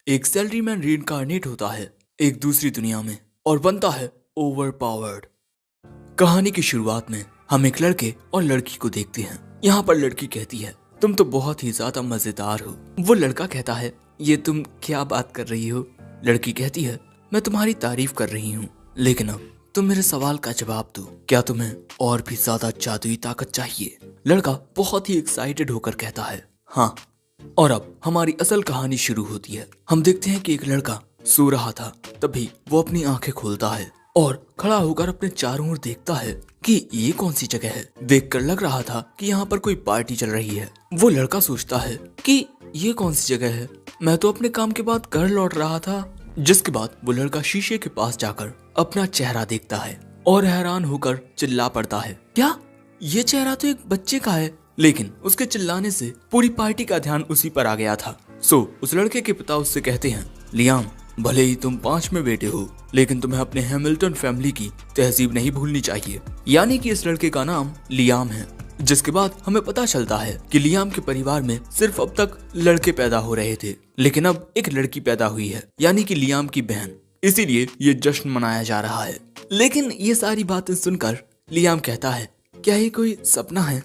एक सैलरीमैन रीइंकार्नेट होता है एक दूसरी दुनिया में और बनता है ओवर पावर्ड। कहानी की शुरुआत में हम एक लड़के और लड़की को देखते हैं। यहाँ पर लड़की कहती है, तुम तो बहुत ही ज्यादा मजेदार हो। वो लड़का कहता है, ये तुम क्या बात कर रही हो। लड़की कहती है, मैं तुम्हारी तारीफ कर रही हूँ, लेकिन अब तुम मेरे सवाल का जवाब दो, क्या तुम्हें और भी ज्यादा जादुई ताकत चाहिए। लड़का बहुत ही एक्साइटेड होकर कहता है, हाँ। और अब हमारी असल कहानी शुरू होती है। हम देखते हैं कि एक लड़का सो रहा था, तभी वो अपनी आंखें खोलता है और खड़ा होकर अपने चारों ओर देखता है कि ये कौन सी जगह है। देखकर लग रहा था कि यहाँ पर कोई पार्टी चल रही है। वो लड़का सोचता है कि ये कौन सी जगह है, मैं तो अपने काम के बाद घर लौट रहा था। जिसके बाद वो लड़का शीशे के पास जाकर अपना चेहरा देखता है और हैरान होकर चिल्ला पड़ता है, क्या ये चेहरा तो एक बच्चे का है। लेकिन उसके चिल्लाने से पूरी पार्टी का ध्यान उसी पर आ गया था। उस लड़के के पिता उससे कहते हैं, लियाम, भले ही तुम 5वें बेटे हो, लेकिन तुम्हें अपने हैमिल्टन फैमिली की तहजीब नहीं भूलनी चाहिए। यानी कि इस लड़के का नाम लियाम है। जिसके बाद हमें पता चलता है कि लियाम के परिवार में सिर्फ अब तक लड़के पैदा हो रहे थे, लेकिन अब एक लड़की पैदा हुई है, यानी कि लियाम की बहन। इसीलिए ये जश्न मनाया जा रहा है। लेकिन ये सारी बातें सुनकर लियाम कहता है, क्या ये कोई सपना है।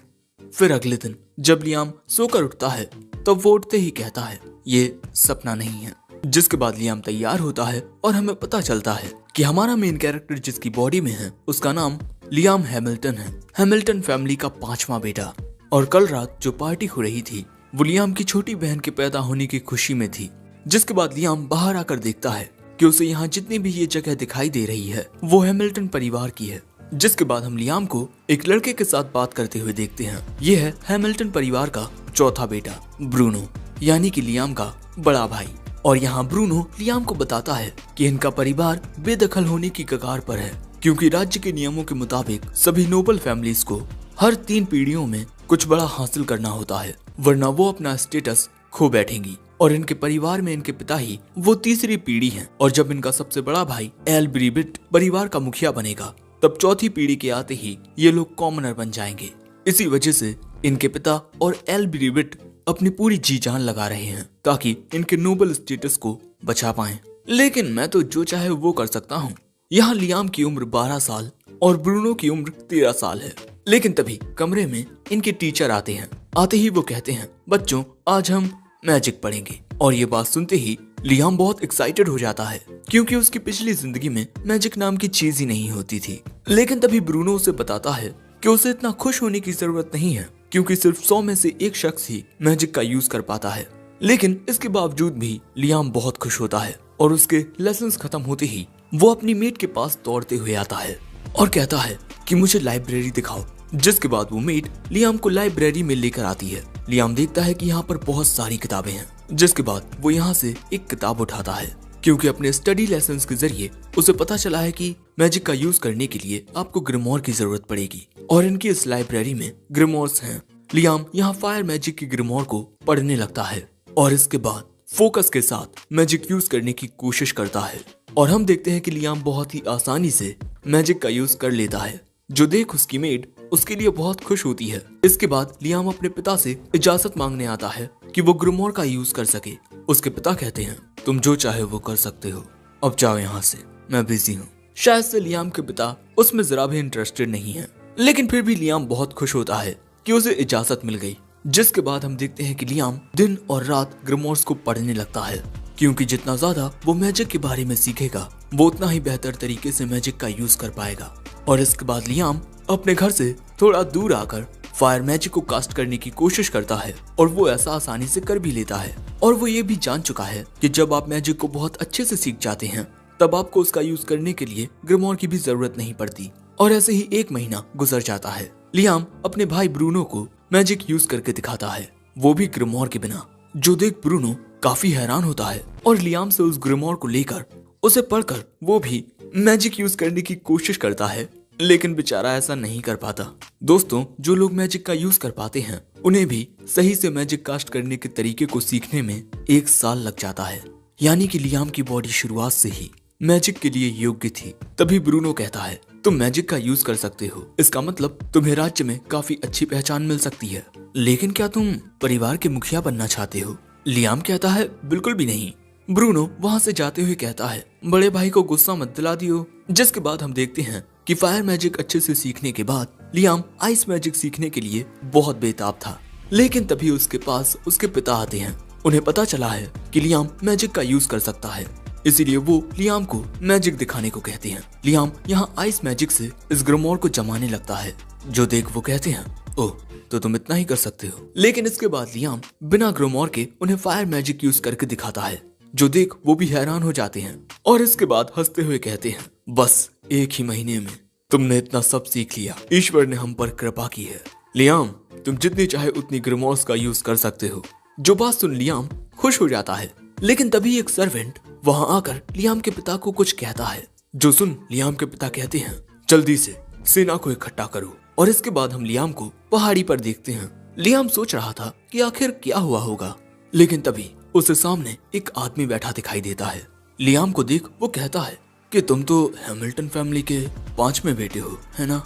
फिर अगले दिन जब लियाम सोकर उठता है, तब वो उठते ही कहता है, ये सपना नहीं है। जिसके बाद लियाम तैयार होता है और हमें पता चलता है कि हमारा मेन कैरेक्टर जिसकी बॉडी में है, उसका नाम लियाम हैमिल्टन है, हैमिल्टन फैमिली का 5वां बेटा। और कल रात जो पार्टी हो रही थी, वो लियाम की छोटी बहन के पैदा होने की खुशी में थी। जिसके बाद लियाम बाहर आकर देखता है कि उसे यहाँ जितनी भी ये जगह दिखाई दे रही है, वो हैमिल्टन परिवार की है। जिसके बाद हम लियाम को एक लड़के के साथ बात करते हुए देखते हैं। ये है हैमिल्टन परिवार का 4था बेटा ब्रूनो, यानी कि लियाम का बड़ा भाई। और यहाँ ब्रूनो लियाम को बताता है कि इनका परिवार बेदखल होने की कगार पर है, क्योंकि राज्य के नियमों के मुताबिक सभी नोबल फैमिलीज को हर 3 पीढ़ियों में कुछ बड़ा हासिल करना होता है, वरना वो अपना स्टेटस खो बैठेंगी। और इनके परिवार में इनके पिता ही वो 3री पीढ़ी है, और जब इनका सबसे बड़ा भाई एल ब्रीबिट परिवार का मुखिया बनेगा, तब 4थी पीढ़ी के आते ही ये लोग कॉमनर बन जाएंगे। इसी वजह से इनके पिता और एल ब्रीबिट अपनी पूरी जी जान लगा रहे हैं ताकि इनके नोबल स्टेटस को बचा पाएं। लेकिन मैं तो जो चाहे वो कर सकता हूँ। यहाँ लियाम की उम्र 12 साल और ब्रूनो की उम्र 13 साल है। लेकिन तभी कमरे में इनके टीचर आते हैं। आते ही वो कहते हैं, बच्चों, आज हम मैजिक पढ़ेंगे। और ये बात सुनते ही लियाम बहुत एक्साइटेड हो जाता है, क्योंकि उसकी पिछली जिंदगी में मैजिक नाम की चीज ही नहीं होती थी। लेकिन तभी ब्रूनो उसे बताता है कि उसे इतना खुश होने की जरूरत नहीं है, क्योंकि सिर्फ 100 में से एक शख्स ही मैजिक का यूज कर पाता है। लेकिन इसके बावजूद भी लियाम बहुत खुश होता है और उसके लेसन्स खत्म होते ही वो अपनी मेट के पास दौड़ते हुए आता है और कहता है कि मुझे लाइब्रेरी दिखाओ। जिसके बाद वो मेट लियाम को लाइब्रेरी में लेकर आती है। लियाम देखता है कि यहाँ पर बहुत सारी किताबें हैं। जिसके बाद वो यहाँ से एक किताब उठाता है, क्योंकि अपने स्टडी लेसन्स के जरिए उसे पता चला है कि मैजिक का यूज करने के लिए आपको ग्रिमोर की जरूरत पड़ेगी, और इनकी इस लाइब्रेरी में ग्रिमोर्स हैं। लियाम यहाँ फायर मैजिक की ग्रिमोर को पढ़ने लगता है और इसके बाद फोकस के साथ मैजिक यूज करने की कोशिश करता है। और हम देखते हैं कि लियाम बहुत ही आसानी से मैजिक का यूज कर लेता है, जो देख उसकी मेड उसके लिए बहुत खुश होती है। इसके बाद लियाम अपने पिता से इजाजत मांगने आता है कि वो ग्रिमोर का यूज कर सके। उसके पिता कहते हैं, तुम जो चाहे वो कर सकते हो, अब जाओ यहाँ से, मैं बिजी हूँ। शायद से लियाम के पिता उसमें जरा भी इंटरेस्टेड नहीं है, लेकिन फिर भी लियाम बहुत खुश होता है कि उसे इजाजत मिल गई। जिसके बाद हम देखते हैं कि लियाम दिन और रात ग्रिमोर्स को पढ़ने लगता है, क्योंकि जितना ज्यादा वो मैजिक के बारे में सीखेगा, वो उतना ही बेहतर तरीके से मैजिक का यूज कर पाएगा। और इसके बाद लियाम अपने घर से थोड़ा दूर आकर फायर मैजिक को कास्ट करने की कोशिश करता है, और वो ऐसा आसानी से कर भी लेता है। और वो ये भी जान चुका है कि जब आप मैजिक को बहुत अच्छे से सीख जाते हैं, तब आपको उसका यूज करने के लिए ग्रिमोर की भी जरूरत नहीं पड़ती। और ऐसे ही 1 महीना गुजर जाता है। लियाम अपने भाई ब्रूनो को मैजिक यूज करके दिखाता है, वो भी ग्रिमोर के बिना, जो देख ब्रूनो काफी हैरान होता है और लियाम से उस ग्रिमोर को लेकर उसे पढ़कर वो भी मैजिक यूज करने की कोशिश करता है, लेकिन बेचारा ऐसा नहीं कर पाता। दोस्तों, जो लोग मैजिक का यूज कर पाते हैं, उन्हें भी सही से मैजिक कास्ट करने के तरीके को सीखने में 1 साल लग जाता है। यानी कि लियाम की बॉडी शुरुआत से ही मैजिक के लिए योग्य थी। तभी ब्रूनो कहता है, तुम मैजिक का यूज कर सकते हो, इसका मतलब तुम्हें राज्य में काफी अच्छी पहचान मिल सकती है, लेकिन क्या तुम परिवार के मुखिया बनना चाहते हो। लियाम कहता है, बिल्कुल भी नहीं, ब्रूनो वहाँ से जाते हुए कहता है, बड़े भाई को गुस्सा मत दिला दियो। जिसके बाद हम देखते हैं कि फायर मैजिक अच्छे से सीखने के बाद लियाम आइस मैजिक सीखने के लिए बहुत बेताब था। लेकिन तभी उसके पास उसके पिता आते हैं। उन्हें पता चला है कि लियाम मैजिक का यूज कर सकता है, इसीलिए वो लियाम को मैजिक दिखाने को कहते हैं। लियाम यहाँ आइस मैजिक से इस ग्रोमोर को जमाने लगता है, जो देख वो कहते हैं, ओह तो तुम इतना ही कर सकते हो। लेकिन इसके बाद लियाम बिना ग्रोमोर के उन्हें फायर मैजिक यूज करके दिखाता है, जो देख वो भी हैरान हो जाते हैं और इसके बाद हंसते हुए कहते हैं, बस एक ही महीने में तुमने इतना सब सीख लिया, ईश्वर ने हम पर कृपा की है। लियाम तुम जितनी चाहे उतनी ग्रोमोर्स का यूज कर सकते हो। जो बात सुन लियाम खुश हो जाता है। लेकिन तभी एक सर्वेंट वहां आकर लियाम के पिता को कुछ कहता है, जो सुन लियाम के पिता कहते हैं, जल्दी से सेना को इकट्ठा करो। और इसके बाद हम लियाम को पहाड़ी पर देखते हैं। लियाम सोच रहा था कि आखिर क्या हुआ होगा, लेकिन तभी उसके सामने एक आदमी बैठा दिखाई देता है। लियाम को देख वो कहता है कि तुम तो हैमिल्टन फैमिली के 5वें बेटे हो, है ना?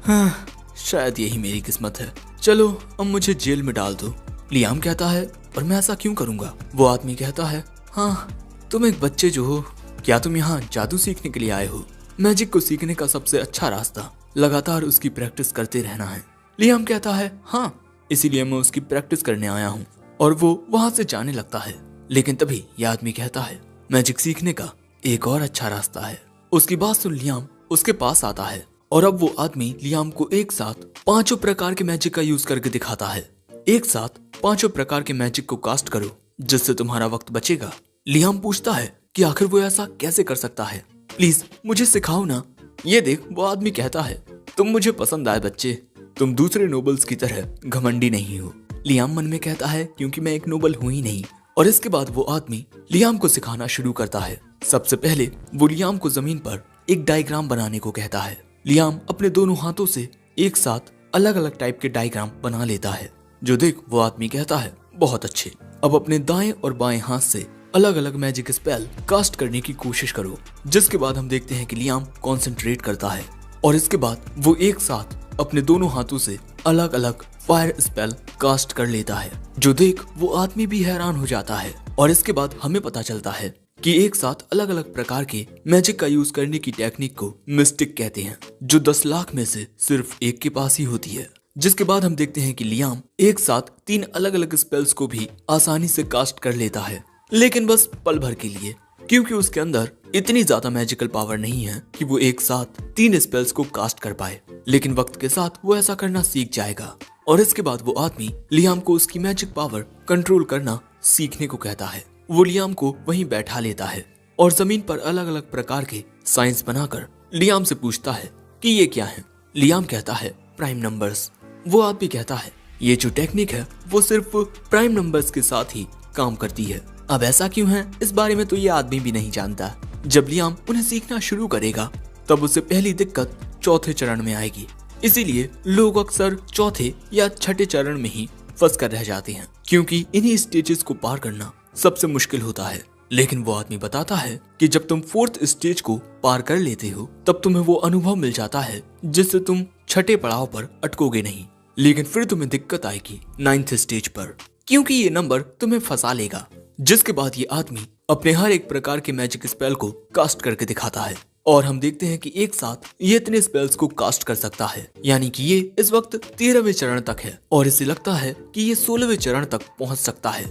हाँ, शायद यही मेरी किस्मत है। चलो अब मुझे जेल में डाल दो। लियाम कहता है, और मैं ऐसा क्यों करूंगा? वो आदमी कहता है, हाँ तुम एक बच्चे जो हो, क्या तुम यहाँ जादू सीखने के लिए आए हो? मैजिक को सीखने का सबसे अच्छा रास्ता लगातार उसकी प्रैक्टिस करते रहना है। लियाम कहता है, हाँ इसीलिए मैं उसकी प्रैक्टिस करने आया हूँ। और वो वहाँ से जाने लगता है। लेकिन तभी यह आदमी कहता है, मैजिक सीखने का एक और अच्छा रास्ता है। उसकी बात सुन लियाम उसके पास आता है और अब वो आदमी लियाम को एक साथ 5 प्रकार के मैजिक का यूज करके दिखाता है। एक साथ 5 प्रकार के मैजिक को कास्ट करो, जिससे तुम्हारा वक्त बचेगा। लियाम पूछता है कि आखिर वो ऐसा कैसे कर सकता है, प्लीज मुझे सिखाओ ना। ये देख वो आदमी कहता है, तुम मुझे पसंद आए बच्चे, तुम दूसरे नोबल्स की तरह घमंडी नहीं हो। लियाम मन में कहता है, क्योंकि मैं एक नोबल हूं ही नहीं। और इसके बाद वो आदमी लियाम को सिखाना शुरू करता है। सबसे पहले वो लियाम को जमीन पर एक डायग्राम बनाने को कहता है। लियाम अपने दोनों हाथों से एक साथ अलग अलग टाइप के डायग्राम बना लेता है, जो देख वो आदमी कहता है, बहुत अच्छे। अब अपने दाएं और बाएं हाथ से अलग अलग मैजिक स्पेल कास्ट करने की कोशिश करो। जिसके बाद हम देखते हैं कि लियाम कॉन्सेंट्रेट करता है और इसके बाद वो एक साथ अपने दोनों हाथों से अलग अलग फायर स्पेल कास्ट कर लेता है, जो देख वो आदमी भी हैरान हो जाता है। और इसके बाद हमें पता चलता है कि एक साथ अलग अलग प्रकार के मैजिक का यूज करने की टेक्निक को मिस्टिक कहते हैं, जो 10 लाख में से सिर्फ एक के पास ही होती है। जिसके बाद हम देखते हैं कि लियाम एक साथ 3 अलग अलग स्पेल्स को भी आसानी से कास्ट कर लेता है, लेकिन बस पल भर के लिए, क्योंकि उसके अंदर इतनी ज्यादा मैजिकल पावर नहीं है कि वो एक साथ 3 स्पेल्स को कास्ट कर पाए। लेकिन वक्त के साथ वो ऐसा करना सीख जाएगा। और इसके बाद वो आदमी लियाम को उसकी मैजिक पावर कंट्रोल करना सीखने को कहता है। वो लियाम को वहीं बैठा लेता है और जमीन पर अलग अलग प्रकार के साइंस बनाकर लियाम से पूछता है कि ये क्या है। लियाम कहता है, प्राइम नंबर्स। वो आदमी कहता है, ये जो टेक्निक है वो सिर्फ प्राइम नंबर्स के साथ ही काम करती है। अब ऐसा क्यों है, इस बारे में तो ये आदमी भी नहीं जानता। जब लियाम उन्हें सीखना शुरू करेगा तब उसे पहली दिक्कत चौथे चरण में आएगी। इसीलिए लोग अक्सर चौथे या छठे चरण में ही फंस कर रह जाते हैं, क्योंकि इन्हीं स्टेजेस को पार करना सबसे मुश्किल होता है। लेकिन वो आदमी बताता है कि जब तुम 4th स्टेज को पार कर लेते हो तब तुम्हें वो अनुभव मिल जाता है जिससे तुम छठे पड़ाव पर अटकोगे नहीं। लेकिन फिर तुम्हें दिक्कत आएगी 9th स्टेज पर, क्योंकि ये नंबर तुम्हें फंसा लेगा। जिसके बाद ये आदमी अपने हर एक प्रकार के मैजिक स्पेल को कास्ट करके दिखाता है और हम देखते हैं कि एक साथ ये इतने स्पेल्स को कास्ट कर सकता है, यानी कि ये इस वक्त 13वें चरण तक है और इसे लगता है कि ये 16वें चरण तक पहुंच सकता है,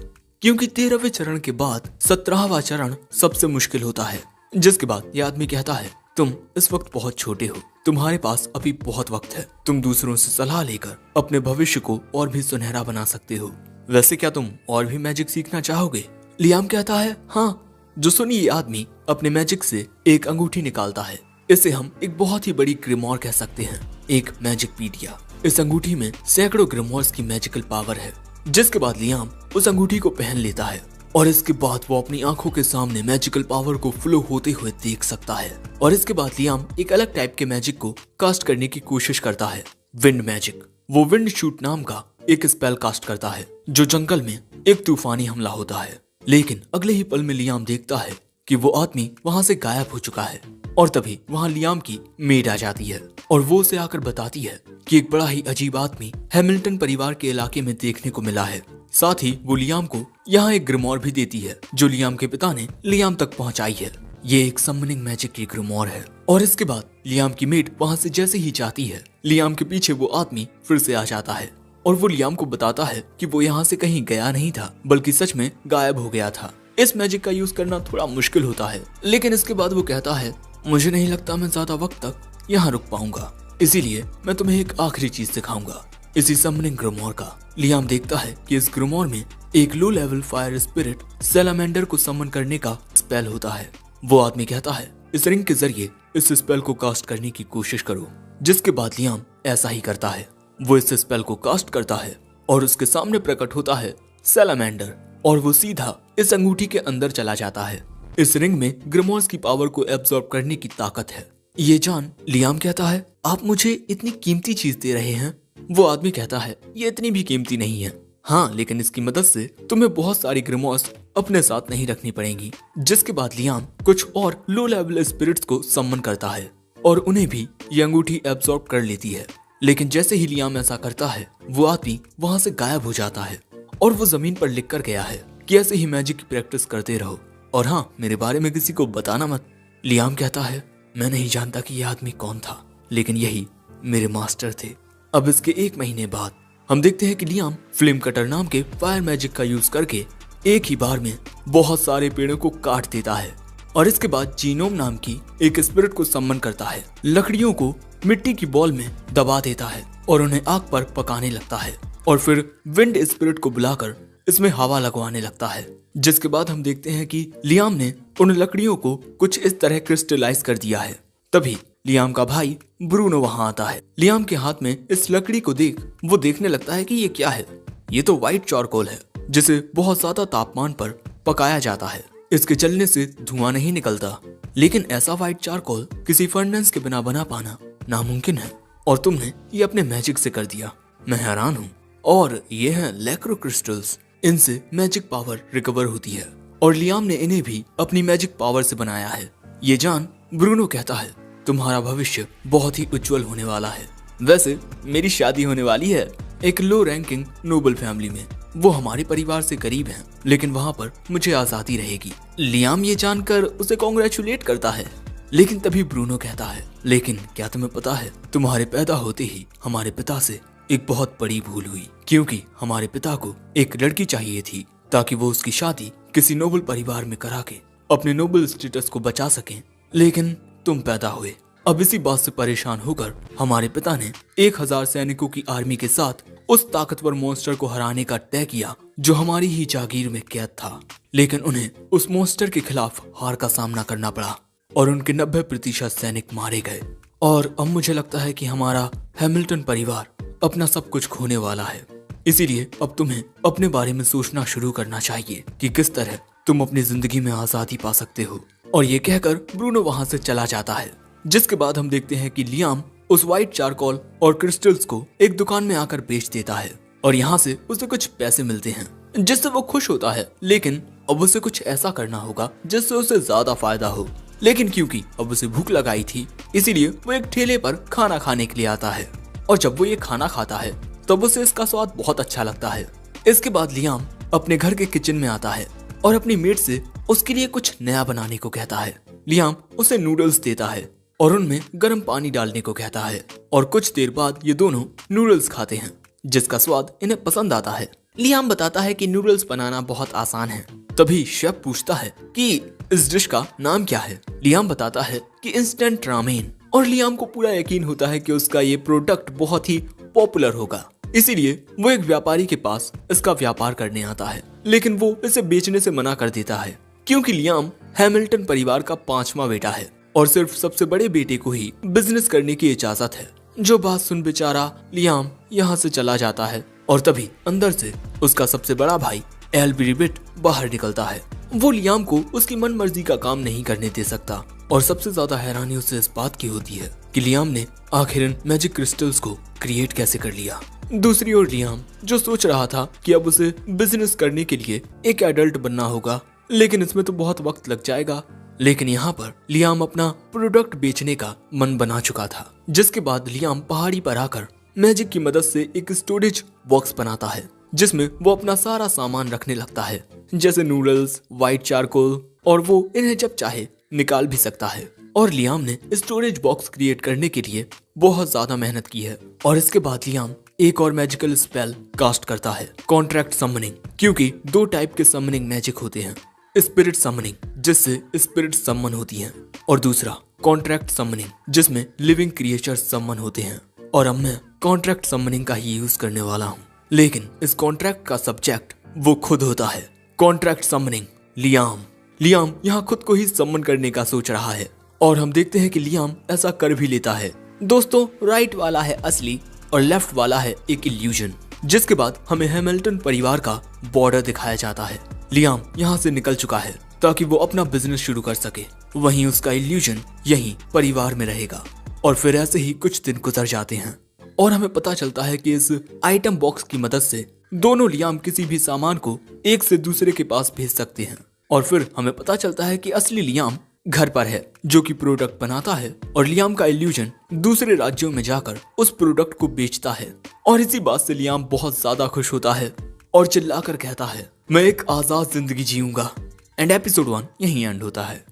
क्योंकि 13वें चरण के बाद 17वां चरण सबसे मुश्किल होता है। जिसके बाद ये आदमी कहता है, तुम इस वक्त बहुत छोटे हो, तुम्हारे पास अभी बहुत वक्त है, तुम दूसरों से सलाह लेकर अपने भविष्य को और भी सुनहरा बना सकते हो। वैसे क्या तुम और भी मैजिक सीखना चाहोगे? लियाम कहता है, हाँ। जो सुनी ये आदमी अपने मैजिक से एक अंगूठी निकालता है। इसे हम एक बहुत ही बड़ी ग्रिमोर कह सकते हैं, एक मैजिक पीडिया। इस अंगूठी में सैकड़ों ग्रिमोर्स की मैजिकल पावर है। जिसके बाद लियाम उस अंगूठी को पहन लेता है और इसके बाद वो अपनी आंखों के सामने मैजिकल पावर को फ्लो होते हुए देख सकता है। और इसके बाद लियाम एक अलग टाइप के मैजिक को कास्ट करने की कोशिश करता है, विंड मैजिक। वो विंड शूट नाम का एक स्पेल कास्ट करता है, जो जंगल में एक तूफानी हमला होता है। लेकिन अगले ही पल में लियाम देखता है कि वो आदमी वहां से गायब हो चुका है और तभी वहां लियाम की मेड आ जाती है और वो उसे आकर बताती है कि एक बड़ा ही अजीब आदमी हैमिल्टन परिवार के इलाके में देखने को मिला है। साथ ही वो लियाम को यहाँ एक ग्रिमोर भी देती है जो लियाम के पिता ने लियाम तक पहुँचाई है। ये एक समनिंग मैजिक की ग्रिमोर है। और इसके बाद लियाम की मेट वहाँ से जैसे ही जाती है, लियाम के पीछे वो आदमी फिर से आ जाता है और वो लियाम को बताता है कि वो यहाँ से कहीं गया नहीं था, बल्कि सच में गायब हो गया था। इस मैजिक का यूज करना थोड़ा मुश्किल होता है, लेकिन इसके बाद वो कहता है, मुझे नहीं लगता मैं ज्यादा वक्त तक यहाँ रुक पाऊंगा, इसीलिए मैं तुम्हें एक आखिरी चीज सिखाऊंगा, इसी समनिंग ग्रिमोर का। लियाम देखता है कि इस ग्रिमोर में एक low level fire spirit salamander को समन करने का स्पेल होता है। वो आदमी कहता है, इस रिंग के जरिए इस स्पेल को कास्ट करने की कोशिश करो। जिसके बाद लियाम ऐसा ही करता है। वो इस स्पेल को कास्ट करता है और उसके सामने प्रकट होता है सैलामेंडर और वो सीधा इस अंगूठी के अंदर चला जाता है। इस रिंग में ग्रिमोर्स की पावर को एब्जॉर्ब करने की ताकत है। ये जान लियाम कहता है, आप मुझे इतनी कीमती चीज दे रहे हैं। वो आदमी कहता है, ये इतनी भी कीमती नहीं है, हाँ, लेकिन इसकी मदद से तुम्हें बहुत सारी ग्रिमोर्स अपने साथ नहीं रखनी पड़ेंगी। जिसके बाद लियाम कुछ और लो लेवल स्पिरिट्स को सम्मन करता है और उन्हें भी ये अंगूठी एब्जॉर्ब कर लेती है। लेकिन जैसे ही लियाम ऐसा करता है, वो आदमी वहाँ से गायब हो जाता है और वो जमीन पर लिख कर गया है कि ऐसे ही मैजिक की प्रैक्टिस करते रहो और हाँ, मेरे बारे में किसी को बताना मत। लियाम कहता है, मैं नहीं जानता कि यह आदमी कौन था, लेकिन यही मेरे मास्टर थे। अब इसके 1 महीने बाद हम देखते हैं कि लियाम फ्लेम कटर नाम के फायर मैजिक का यूज करके एक ही बार में बहुत सारे पेड़ों को काट देता है और इसके बाद जीनोम नाम की एक स्पिरिट को सम्मन करता है। लकड़ियों को मिट्टी की बॉल में दबा देता है और उन्हें आग पर पकाने लगता है और फिर विंड स्पिरिट को बुलाकर इसमें हवा लगवाने लगता है। जिसके बाद हम देखते हैं कि लियाम ने उन लकड़ियों को कुछ इस तरह क्रिस्टलाइज कर दिया है। तभी लियाम का भाई ब्रूनो वहां आता है। लियाम के हाथ में इस लकड़ी को देख वो देखने लगता है कि ये क्या है। ये तो व्हाइट चारकोल है जिसे बहुत ज्यादा तापमान पर पकाया जाता है। इसके जलने से धुआं नहीं निकलता, लेकिन ऐसा व्हाइट चारकोल किसी फर्नेस के बिना बना पाना नामुमकिन है और तुमने ये अपने मैजिक से कर दिया। मैं हैरान हूँ। और ये है लैक्रो क्रिस्टल्स, इनसे मैजिक पावर रिकवर होती है और लियाम ने इन्हें भी अपनी मैजिक पावर से बनाया है। ये जान ब्रूनो कहता है, तुम्हारा भविष्य बहुत ही उज्जवल होने वाला है। वैसे मेरी शादी होने वाली है एक लो रैंकिंग नोबल फैमिली में। वो हमारे परिवार से करीब हैं, लेकिन वहाँ पर मुझे आजादी रहेगी। लियाम ये जानकर उसे कॉन्ग्रेचुलेट करता है, लेकिन तभी ब्रूनो कहता है, लेकिन क्या तुम्हें पता है, तुम्हारे पैदा होते ही हमारे पिता से एक बहुत बड़ी भूल हुई, क्योंकि हमारे पिता को एक लड़की चाहिए थी ताकि वो उसकी शादी किसी नोबल परिवार में करा के अपने नोबल स्टेटस को बचा सकें, लेकिन तुम पैदा हुए। अब इसी बात से परेशान होकर हमारे पिता ने 1000 सैनिकों की आर्मी के साथ उस ताकतवर मॉन्स्टर को हराने का तय किया जो हमारी ही जागीर में कैद था, लेकिन उन्हें उस मॉन्स्टर के खिलाफ हार का सामना करना पड़ा और उनके 90% सैनिक मारे गए। और अब मुझे लगता है कि हमारा हैमिल्टन परिवार अपना सब कुछ खोने वाला है। इसीलिए अब तुम्हें अपने बारे में सोचना शुरू करना चाहिए कि किस तरह तुम अपनी जिंदगी में आजादी पा सकते हो। और ये कहकर ब्रूनो वहां से चला जाता है। जिसके बाद हम देखते हैं कि लियाम उस व्हाइट चारकोल और क्रिस्टल्स को एक दुकान में आकर बेच देता है और यहाँ से उसे कुछ पैसे मिलते हैं जिससे वो खुश होता है, लेकिन अब उसे कुछ ऐसा करना होगा जिससे उसे ज्यादा फायदा हो। लेकिन क्योंकि अब उसे भूख लगाई थी, इसीलिए वो एक ठेले पर खाना खाने के लिए आता है और जब वो ये खाना खाता है तब उसे इसका स्वाद बहुत अच्छा लगता है। इसके बाद लियाम अपने घर के किचन में आता है और अपनी मेट से उसके लिए कुछ नया बनाने को कहता है। लियाम उसे नूडल्स देता है और उनमें गर्म पानी डालने को कहता है और कुछ देर बाद ये दोनों नूडल्स खाते हैं जिसका स्वाद इन्हें पसंद आता है। लियाम बताता है कि नूडल्स बनाना बहुत आसान है। तभी शेफ पूछता है कि इस डिश का नाम क्या है। लियाम बताता है कि इंस्टेंट रामेन और लियाम को पूरा यकीन होता है कि उसका ये प्रोडक्ट बहुत ही पॉपुलर होगा, इसीलिए वो एक व्यापारी के पास इसका व्यापार करने आता है, लेकिन वो इसे बेचने से मना कर देता है क्योंकि लियाम हैमिल्टन परिवार का 5वां बेटा है और सिर्फ सबसे बड़े बेटे को ही बिजनेस करने की इजाजत है। जो बात सुन बेचारा लियाम यहाँ से चला जाता है और तभी अंदर से उसका सबसे बड़ा भाई एल्ब्रिबिट बाहर निकलता है। वो लियाम को उसकी मन मर्जी का काम नहीं करने दे सकता और सबसे ज्यादा हैरानी उसे इस बात की होती है कि लियाम ने आखिर इन मैजिक क्रिस्टल्स को क्रिएट कैसे कर लिया। दूसरी ओर लियाम जो सोच रहा था कि अब उसे बिजनेस करने के लिए एक एडल्ट बनना होगा, लेकिन इसमें तो बहुत वक्त लग जाएगा। लेकिन यहाँ पर लियाम अपना प्रोडक्ट बेचने का मन बना चुका था। जिसके बाद लियाम पहाड़ी पर आकर मैजिक की मदद से एक स्टोरेज बॉक्स बनाता है जिसमें वो अपना सारा सामान रखने लगता है, जैसे नूडल्स, व्हाइट चारकोल, और वो इन्हें जब चाहे निकाल भी सकता है। और लियाम ने स्टोरेज बॉक्स क्रिएट करने के लिए बहुत ज्यादा मेहनत की है। और इसके बाद लियाम एक और मैजिकल स्पेल कास्ट करता है, कॉन्ट्रैक्ट समनिंग, क्योंकि 2 टाइप के समनिंग मैजिक होते हैं, स्पिरिट समनिंग जिससे स्पिरिट समन होती हैं, और दूसरा कॉन्ट्रैक्ट समनिंग जिसमें लिविंग क्रिएचर्स समन होते हैं। और अब मैं कॉन्ट्रैक्ट समनिंग का ही यूज करने वाला हूँ, लेकिन इस कॉन्ट्रैक्ट का सब्जेक्ट वो खुद होता है। Contract summoning Liam. लियाम यहाँ खुद को ही समन करने का सोच रहा है, और हम देखते हैं कि लियाम ऐसा कर भी लेता है। दोस्तों, राइट वाला है असली और लेफ्ट वाला है एक इल्यूजन। जिसके बाद हमें हैमिल्टन परिवार का बॉर्डर दिखाया जाता है। लियाम यहाँ से निकल चुका है ताकि वो अपना बिजनेस शुरू कर सके, वहीं उसका इल्यूजन यहीं परिवार में रहेगा। और फिर ऐसे ही कुछ दिन गुजर जाते हैं और हमें पता चलता है कि इस आइटम बॉक्स की मदद से दोनों लियाम किसी भी सामान को एक से दूसरे के पास भेज सकते हैं। और फिर हमें पता चलता है कि असली लियाम घर पर है, जो कि प्रोडक्ट बनाता है, और लियाम का इल्यूजन दूसरे राज्यों में जाकर उस प्रोडक्ट को बेचता है। और इसी बात से लियाम बहुत ज्यादा खुश होता है और चिल्लाकर कहता है, मैं एक आजाद जिंदगी जीऊंगा। एंड एपिसोड 1 यहीं एंड होता है।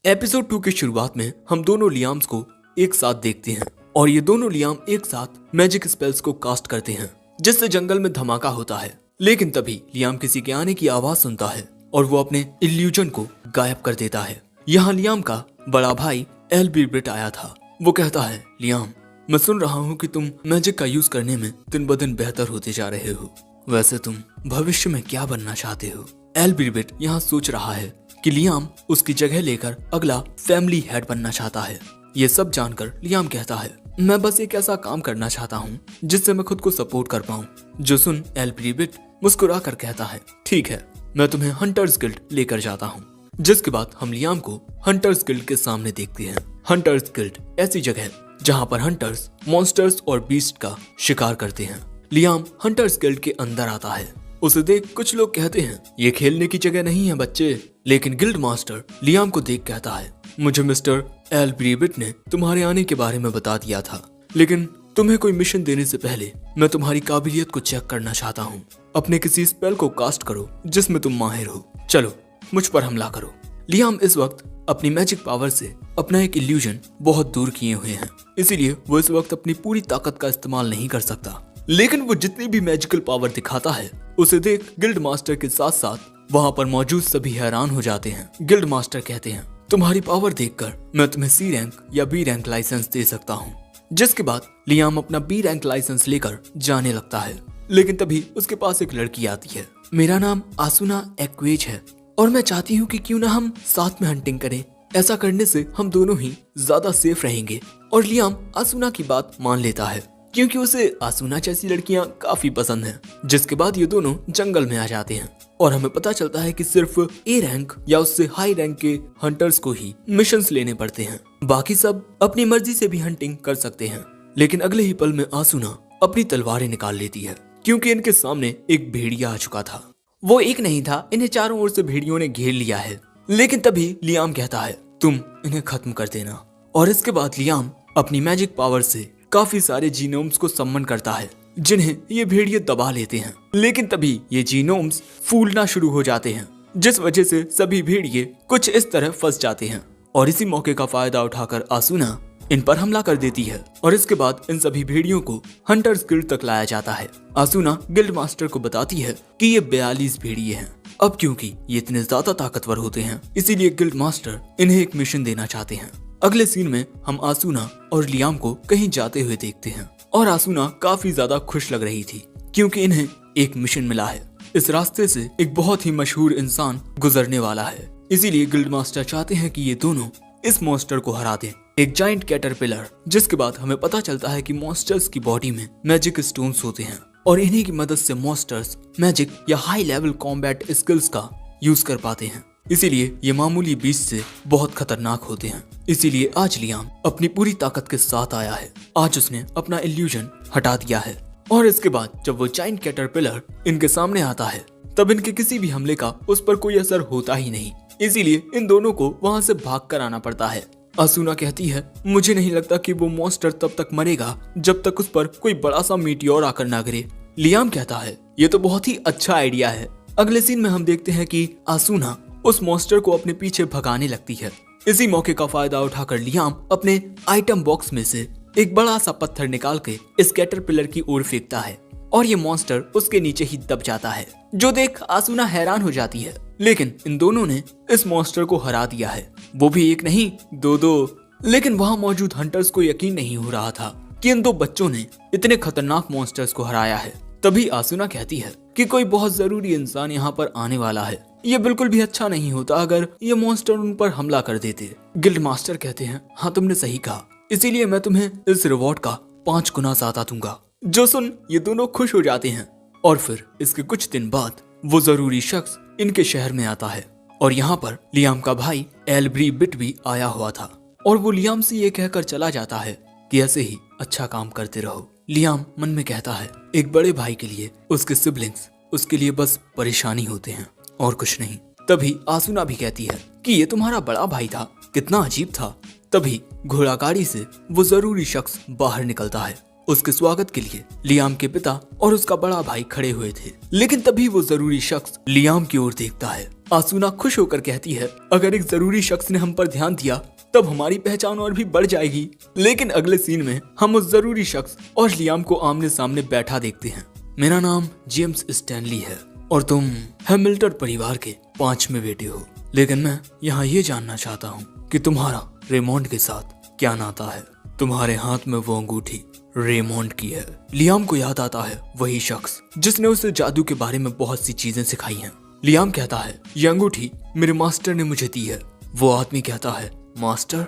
एपिसोड 2 की शुरुआत में हम दोनों लियाम्स को एक साथ देखते हैं, और ये दोनों लियाम एक साथ मैजिक स्पेल्स को कास्ट करते हैं, जिससे जंगल में धमाका होता है। लेकिन तभी लियाम किसी के आने की आवाज सुनता है और वो अपने इल्यूजन को गायब कर देता है। यहाँ लियाम का बड़ा भाई एल ब्रिबेट आया था। वो कहता है, लियाम, मैं सुन रहा हूँ कि तुम मैजिक का यूज करने में दिन ब दिन बेहतर होते जा रहे हो। वैसे तुम भविष्य में क्या बनना चाहते हो? एल ब्रिबेट यहाँ सोच रहा है कि लियाम उसकी जगह लेकर अगला फैमिली हेड बनना चाहता है। ये सब जानकर लियाम कहता है, मैं बस एक ऐसा काम करना चाहता हूँ जिससे मैं खुद को सपोर्ट कर पाऊँ। जो सुन एल ब्रिबेट मुस्कुरा कर कहता है, ठीक है, मैं तुम्हें हंटर्स गिल्ड लेकर जाता हूँ। जिसके बाद हम लियाम को हंटर्स गिल्ड के सामने देखते हैं। हंटर्स गिल्ड ऐसी जगह है जहाँ पर हंटर्स मॉन्स्टर्स और बीस्ट का शिकार करते हैं। लियाम हंटर्स गिल्ड के अंदर आता है। उसे देख कुछ लोग कहते हैं, ये खेलने की जगह नहीं है बच्चे। लेकिन गिल्ड मास्टर लियाम को देख कहता है, मुझे मिस्टर एल ब्रिबेट ने तुम्हारे आने के बारे में बता दिया था, लेकिन तुम्हें कोई मिशन देने से पहले मैं तुम्हारी काबिलियत को चेक करना चाहता हूँ। अपने किसी स्पेल को कास्ट करो जिसमें तुम माहिर हो। चलो मुझ पर हमला करो। लियाम इस वक्त अपनी मैजिक पावर से अपना एक इल्यूजन बहुत दूर किए हुए हैं, इसीलिए वो इस वक्त अपनी पूरी ताकत का इस्तेमाल नहीं कर सकता। लेकिन वो जितनी भी मैजिकल पावर दिखाता है, उसे देख गिल्ड मास्टर के साथ साथ वहाँ पर मौजूद सभी हैरान हो जाते हैं। गिल्ड मास्टर कहते हैं, तुम्हारी पावर देखकर मैं तुम्हें सी रैंक या बी रैंक लाइसेंस दे सकता हूँ। जिसके बाद लियाम अपना बी रैंक लाइसेंस लेकर जाने लगता है। लेकिन तभी उसके पास एक लड़की आती है। मेरा नाम आसुना एक्वेज है और मैं चाहती हूँ कि क्यों ना हम साथ में हंटिंग करें। ऐसा करने से हम दोनों ही ज्यादा सेफ रहेंगे। और लियाम आसुना की बात मान लेता है क्योंकि उसे आसुना जैसी लड़कियां काफी पसंद हैं। जिसके बाद ये दोनों जंगल में आ जाते हैं और हमें पता चलता है कि सिर्फ ए रैंक या उससे हाई रैंक के हंटर्स को ही मिशंस लेने पड़ते हैं, बाकी सब अपनी मर्जी से भी हंटिंग कर सकते हैं। लेकिन अगले ही पल में आसुना अपनी तलवारें निकाल लेती है क्योंकि इनके सामने एक भेड़िया आ चुका था। वो एक नहीं था, इन्हें चारों ओर से भेड़ियों ने घेर लिया है। लेकिन तभी लियाम कहता है, तुम इन्हें खत्म कर देना। और इसके बाद लियाम अपनी मैजिक पावर से काफी सारे जीनोम्स को सम्मन करता है जिन्हें ये भेड़िए दबा लेते हैं। लेकिन तभी ये जीनोम्स फूलना शुरू हो जाते हैं, जिस वजह से सभी भेड़िए कुछ इस तरह फंस जाते हैं। और इसी मौके का फायदा उठाकर आसुना इन पर हमला कर देती है और इसके बाद इन सभी भेड़ियों को हंटर्स गिल्ड तक लाया जाता है। आसुना गिल्ड मास्टर को बताती है कि ये 42 भेड़िए हैं। अब क्योंकि ये इतने ज्यादा ताकतवर होते हैं, इसीलिए गिल्ड मास्टर इन्हें एक मिशन देना चाहते हैं। अगले सीन में हम आसुना और लियाम को कहीं जाते हुए देखते हैं और आसुना काफी ज्यादा खुश लग रही थी क्योंकि इन्हें एक मिशन मिला है। इस रास्ते से एक बहुत ही मशहूर इंसान गुजरने वाला है, इसीलिए गिल्ड मास्टर चाहते हैं कि ये दोनों इस मॉन्स्टर को हरा दें, एक जाइंट कैटरपिलर। जिसके बाद हमें पता चलता है कि मॉन्स्टर्स की बॉडी में मैजिक स्टोन्स होते हैं और इन्हीं की मदद से मॉन्स्टर्स मैजिक या हाई लेवल कॉम्बैट स्किल्स का यूज कर पाते हैं। इसीलिए ये मामूली बीस्ट से बहुत खतरनाक होते हैं। इसीलिए आज लियाम अपनी पूरी ताकत के साथ आया है। आज उसने अपना इल्यूजन हटा दिया है और इसके बाद जब वो जाइंट कैटरपिलर इनके सामने आता है, तब इनके किसी भी हमले का उस पर कोई असर होता ही नहीं। इसीलिए इन दोनों को वहाँ से भाग कर आना पड़ता है। आसुना कहती है, मुझे नहीं लगता कि वो मॉन्स्टर तब तक मरेगा जब तक उस पर कोई बड़ा सा मीटियोर आकर ना गिरे। लियाम कहता है, ये तो बहुत ही अच्छा आइडिया है। अगले सीन में हम देखते हैं कि आसूना उस मॉन्स्टर को अपने पीछे भगाने लगती है। इसी मौके का फायदा उठाकर लियाम अपने आइटम बॉक्स में से एक बड़ा सा पत्थर निकाल के इस कैटरपिलर की ओर फेंकता है और ये मॉन्स्टर उसके नीचे ही दब जाता है, जो देख आसूना हैरान हो जाती है। लेकिन इन दोनों ने इस मॉन्स्टर को हरा दिया है, वो भी एक नहीं दो। लेकिन वहाँ मौजूद हंटर्स को यकीन नहीं हो रहा था कि इन दो बच्चों ने इतने खतरनाक मॉन्स्टर्स को हराया है। तभी आसूना कहती है कि कोई बहुत जरूरी इंसान यहाँ पर आने वाला है। ये बिल्कुल भी अच्छा नहीं होता अगर ये मॉन्स्टर उन पर हमला कर देते। गिल्ड मास्टर कहते हैं, हाँ तुमने सही कहा, इसीलिए मैं तुम्हें इस रिवॉर्ड का 5 गुना ज्यादा दूंगा। जो सुन ये दोनों खुश हो जाते हैं और फिर इसके कुछ दिन बाद वो जरूरी शख्स इनके शहर में आता है और यहाँ पर लियाम का भाई एल्ब्री बिट भी आया हुआ था और वो लियाम से ये कहकर चला जाता है कि ऐसे ही अच्छा काम करते रहो। लियाम मन में कहता है एक बड़े भाई के लिए उसके सिबलिंग्स उसके लिए बस परेशानी होते हैं और कुछ नहीं। तभी आसूना भी कहती है कि ये तुम्हारा बड़ा भाई था, कितना अजीब था। तभी घोड़ा गाड़ी से वो जरूरी शख्स बाहर निकलता है। उसके स्वागत के लिए लियाम के पिता और उसका बड़ा भाई खड़े हुए थे, लेकिन तभी वो जरूरी शख्स लियाम की ओर देखता है। आसूना खुश होकर कहती है अगर एक जरूरी शख्स ने हम पर ध्यान दिया तब हमारी पहचान और भी बढ़ जाएगी। लेकिन अगले सीन में हम उस जरूरी शख्स और लियाम को आमने सामने बैठा देखते हैं। मेरा नाम जेम्स स्टैनली है और तुम हैमिल्टन परिवार के 5वें बेटे हो, लेकिन मैं यहाँ ये जानना चाहता हूँ कि तुम्हारा रेमोंड के साथ क्या नाता है। तुम्हारे हाथ में वो अंगूठी रेमोंड की है। लियाम को याद आता है वही शख्स जिसने उसे जादू के बारे में बहुत सी चीजें सिखाई हैं। लियाम कहता है ये अंगूठी मेरे मास्टर ने मुझे दी है। वो आदमी कहता है मास्टर,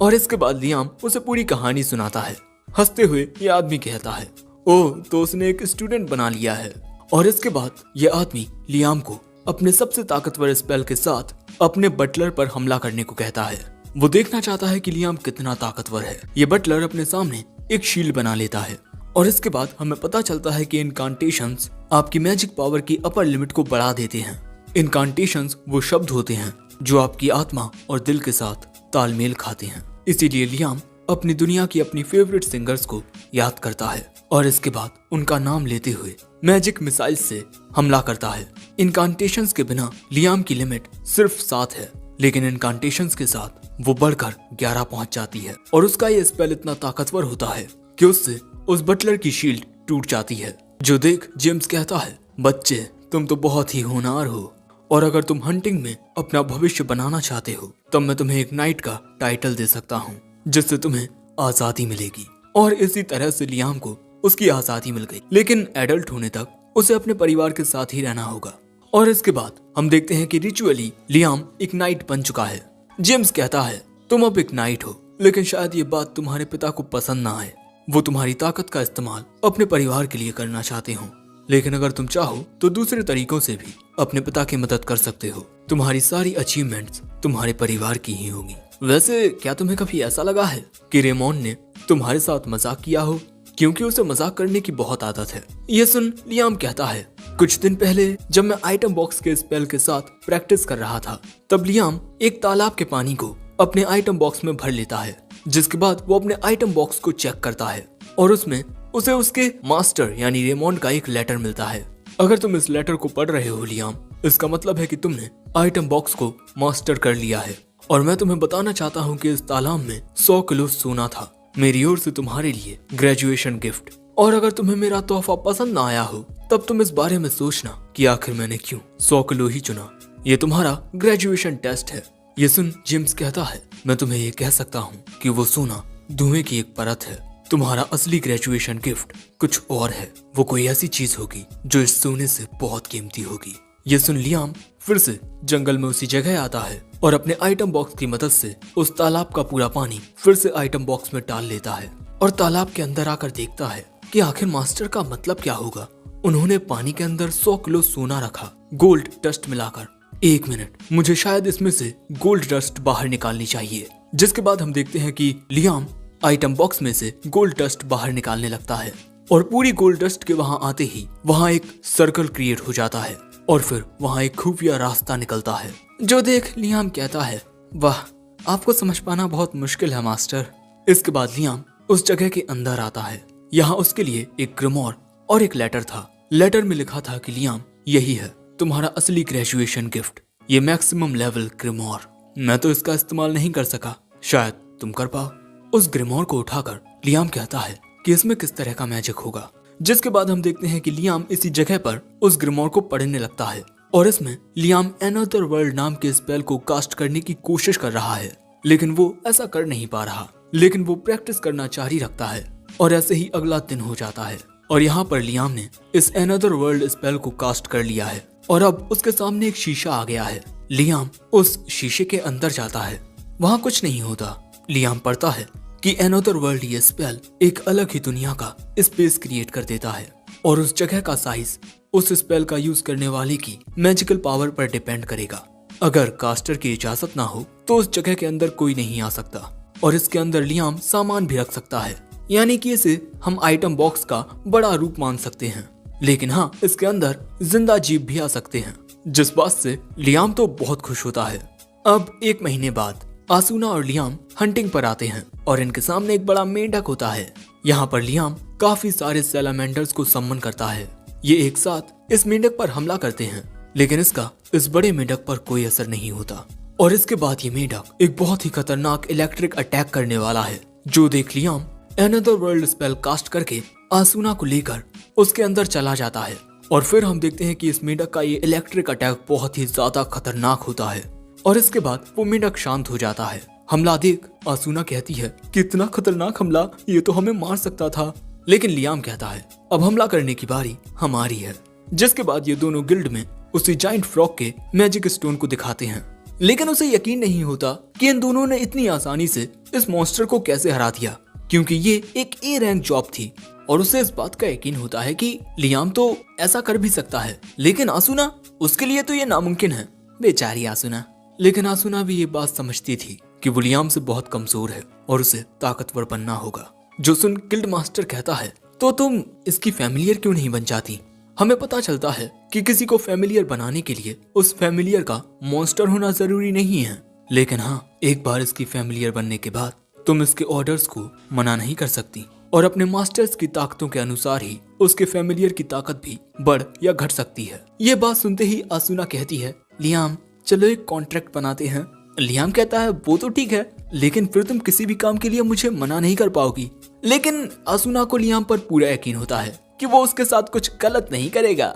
और इसके बाद लियाम उसे पूरी कहानी सुनाता है। हंसते हुए ये आदमी कहता है ओह तो उसने एक स्टूडेंट बना लिया है। और इसके बाद ये आदमी लियाम को अपने सबसे ताकतवर स्पेल के साथ अपने बटलर पर हमला करने को कहता है। वो देखना चाहता है कि लियाम कितना ताकतवर है। ये बटलर अपने सामने एक शील्ड बना लेता है और इसके बाद हमें पता चलता है कि इनकांटेशंस आपकी मैजिक पावर की अपर लिमिट को बढ़ा देते हैं। इनकांटेशंस वो शब्द होते हैं जो आपकी आत्मा और दिल के साथ तालमेल खाते हैं। इसीलिए लियाम अपनी दुनिया की अपनी फेवरेट सिंगर्स को याद करता है और इसके बाद उनका नाम लेते हुए मैजिक मिसाइल से हमला करता है। इनकांटेशंस के बिना लियाम की लिमिट सिर्फ 7 है, लेकिन इनकांटेशंस के साथ वो बढ़कर 11 पहुंच जाती है और उसका ये स्पेल इतना ताकतवर होता है कि उससे उस बटलर की शील्ड टूट जाती है। जो देख जेम्स कहता है बच्चे तुम तो बहुत ही होनहार हो और अगर तुम हंटिंग में अपना भविष्य बनाना चाहते हो तब मैं तुम्हें एक नाइट का टाइटल दे सकता हूँ जिससे तुम्हें आजादी मिलेगी। और इसी तरह से लियाम को उसकी आजादी मिल गई, लेकिन एडल्ट होने तक उसे अपने परिवार के साथ ही रहना होगा। और इसके बाद हम देखते हैं कि रिचुअली लियाम एक नाइट बन चुका है। जेम्स कहता है तुम अब एक नाइट हो, लेकिन शायद ये बात तुम्हारे पिता को पसंद ना आए। वो तुम्हारी ताकत का इस्तेमाल अपने परिवार के लिए करना चाहते हो, लेकिन अगर तुम चाहो तो दूसरे तरीकों से भी अपने पिता की मदद कर सकते हो। तुम्हारी सारी अचीवमेंट्स तुम्हारे परिवार की ही होगी। वैसे क्या तुम्हें कभी ऐसा लगा है कि रेमोंड ने तुम्हारे साथ मजाक किया हो, क्योंकि उसे मजाक करने की बहुत आदत है। ये सुन लियाम कहता है कुछ दिन पहले जब मैं आइटम बॉक्स के स्पेल के साथ प्रैक्टिस कर रहा था तब लियाम एक तालाब के पानी को अपने आइटम बॉक्स में भर लेता है, जिसके बाद वो अपने आइटम बॉक्स को चेक करता है और उसमें उसे उसके मास्टर यानी रेमोंड का एक लेटर मिलता है। अगर तुम इस लेटर को पढ़ रहे हो लियाम, इसका मतलब है कि तुमने आइटम बॉक्स को मास्टर कर लिया है। और मैं तुम्हें बताना चाहता हूँ कि इस तालाब में 100 किलो सोना था, मेरी ओर से तुम्हारे लिए ग्रेजुएशन गिफ्ट। और अगर तुम्हें मेरा तोहफा पसंद ना आया हो तब तुम इस बारे में सोचना कि आखिर मैंने क्यों 100 किलो ही चुना। ये तुम्हारा ग्रेजुएशन टेस्ट है। ये सुन जेम्स कहता है मैं तुम्हें ये कह सकता हूँ कि वो सोना धुएं की एक परत है। तुम्हारा असली ग्रेजुएशन गिफ्ट कुछ और है। वो कोई ऐसी चीज होगी जो इस सोने से बहुत कीमती होगी। ये सुन लियाम फिर से जंगल में उसी जगह आता है और अपने आइटम बॉक्स की मदद से उस तालाब का पूरा पानी फिर से आइटम बॉक्स में डाल लेता है और तालाब के अंदर आकर देखता है कि आखिर मास्टर का मतलब क्या होगा। उन्होंने पानी के अंदर 100 किलो सोना रखा गोल्ड डस्ट मिलाकर। 1 मिनट, मुझे शायद इसमें से गोल्ड डस्ट बाहर निकालनी चाहिए। जिसके बाद हम देखते हैं कि लियाम आइटम बॉक्स में से गोल्ड डस्ट बाहर निकालने लगता है और पूरी गोल्ड डस्ट के वहां आते ही वहां एक सर्कल क्रिएट हो जाता है और फिर वहां एक खुफिया रास्ता निकलता है। जो देख लियाम कहता है वाह, आपको समझ पाना बहुत मुश्किल है मास्टर। इसके बाद लियाम उस जगह के अंदर आता है। यहाँ उसके लिए एक ग्रिमोर और एक लेटर था लेटर में लिखा था कि लियाम, यही है तुम्हारा असली ग्रेजुएशन गिफ्ट, ये मैक्सिमम लेवल ग्रिमोर। मैं तो इसका इस्तेमाल नहीं कर सका, शायद तुम कर पाओ। उस ग्रिमोर को उठाकर लियाम कहता है कि इसमें किस तरह का मैजिक होगा, जिसके बाद हम देखते हैं कि लियाम इसी जगह पर उस ग्रिमोर को पढ़ने लगता है और इसमें लियाम अनदर वर्ल्ड नाम के स्पेल को कास्ट करने की कोशिश कर रहा है, लेकिन वो ऐसा कर नहीं पा रहा। लेकिन वो प्रैक्टिस करना जारी रखता है और ऐसे ही अगला दिन हो जाता है और यहाँ पर लियाम ने इस अनदर वर्ल्ड स्पेल को कास्ट कर लिया है और अब उसके सामने एक शीशा आ गया है। लियाम उस शीशे के अंदर जाता है, वहाँ कुछ नहीं होता। लियाम पढ़ता है कि अनदर वर्ल्ड ये स्पेल एक अलग ही दुनिया का स्पेस क्रिएट कर देता है और उस जगह का साइज उस स्पेल का यूज करने वाले की मैजिकल पावर पर डिपेंड करेगा। अगर कास्टर की इजाजत ना हो तो उस जगह के अंदर कोई नहीं आ सकता और इसके अंदर लियाम सामान भी रख सकता है, यानी कि इसे हम आइटम बॉक्स का बड़ा रूप मान सकते हैं। लेकिन हाँ, इसके अंदर जिंदा जीव भी आ सकते हैं, जिस बात से लियाम तो बहुत खुश होता है। अब 1 महीने बाद आसूना और लियाम हंटिंग पर आते हैं और इनके सामने एक बड़ा मेंढक होता है। यहाँ पर लियाम काफी सारे सैलामेंडर्स को सम्मन करता है। ये एक साथ इस मेंढक पर हमला करते हैं, लेकिन इसका इस बड़े मेंढक पर कोई असर नहीं होता और इसके बाद ये मेंढक एक बहुत ही खतरनाक इलेक्ट्रिक अटैक करने वाला है, जो देख Liam another world spell cast करके आसूना को लेकर उसके अंदर चला जाता है। और फिर हम देखते हैं कि इस मेंढक का ये इलेक्ट्रिक अटैक बहुत ही ज्यादा खतरनाक होता है और इसके बाद वो मेंढक शांत हो जाता है। हमला देख आसूना कहती है कि इतना खतरनाक हमला, ये तो हमें मार सकता था। लेकिन लियाम कहता है अब हमला करने की बारी हमारी है। जिसके बाद ये दोनों गिल्ड में उसी जाइंट फ्रॉग के मैजिक स्टोन को दिखाते हैं, लेकिन उसे यकीन नहीं होता कि इन दोनों ने इतनी आसानी से इस मॉन्स्टर को कैसे हरा दिया, क्योंकि ये एक ए रैंक जॉब थी और उसे इस बात का यकीन होता है कि लियाम तो ऐसा कर भी सकता है, लेकिन आसूना, उसके लिए तो ये नामुमकिन है। बेचारी आसूना। लेकिन आसूना भी ये बात समझती थी कि वो लियाम से बहुत कमजोर है और उसे ताकतवर बनना होगा। जो सुन गिल्ड मास्टर कहता है तो तुम इसकी फैमिलियर क्यों नहीं बन जाती। हमें पता चलता है कि किसी को फैमिलियर बनाने के लिए उस फैमिलियर का मॉन्स्टर होना जरूरी नहीं है, लेकिन हाँ, एक बार इसकी फैमिलियर बनने के बाद तुम इसके ऑर्डर्स को मना नहीं कर सकती और अपने मास्टर्स की ताकतों के अनुसार ही उसके फैमिलियर की ताकत भी बढ़ या घट सकती है। ये बात सुनते ही आसूना कहती है लियाम चलो एक कॉन्ट्रैक्ट बनाते हैं। लियाम कहता है वो तो ठीक है, लेकिन फिर तुम किसी भी काम के लिए मुझे मना नहीं कर पाओगी। लेकिन आसूना को लियाम पर पूरा यकीन होता है कि वो उसके साथ कुछ गलत नहीं करेगा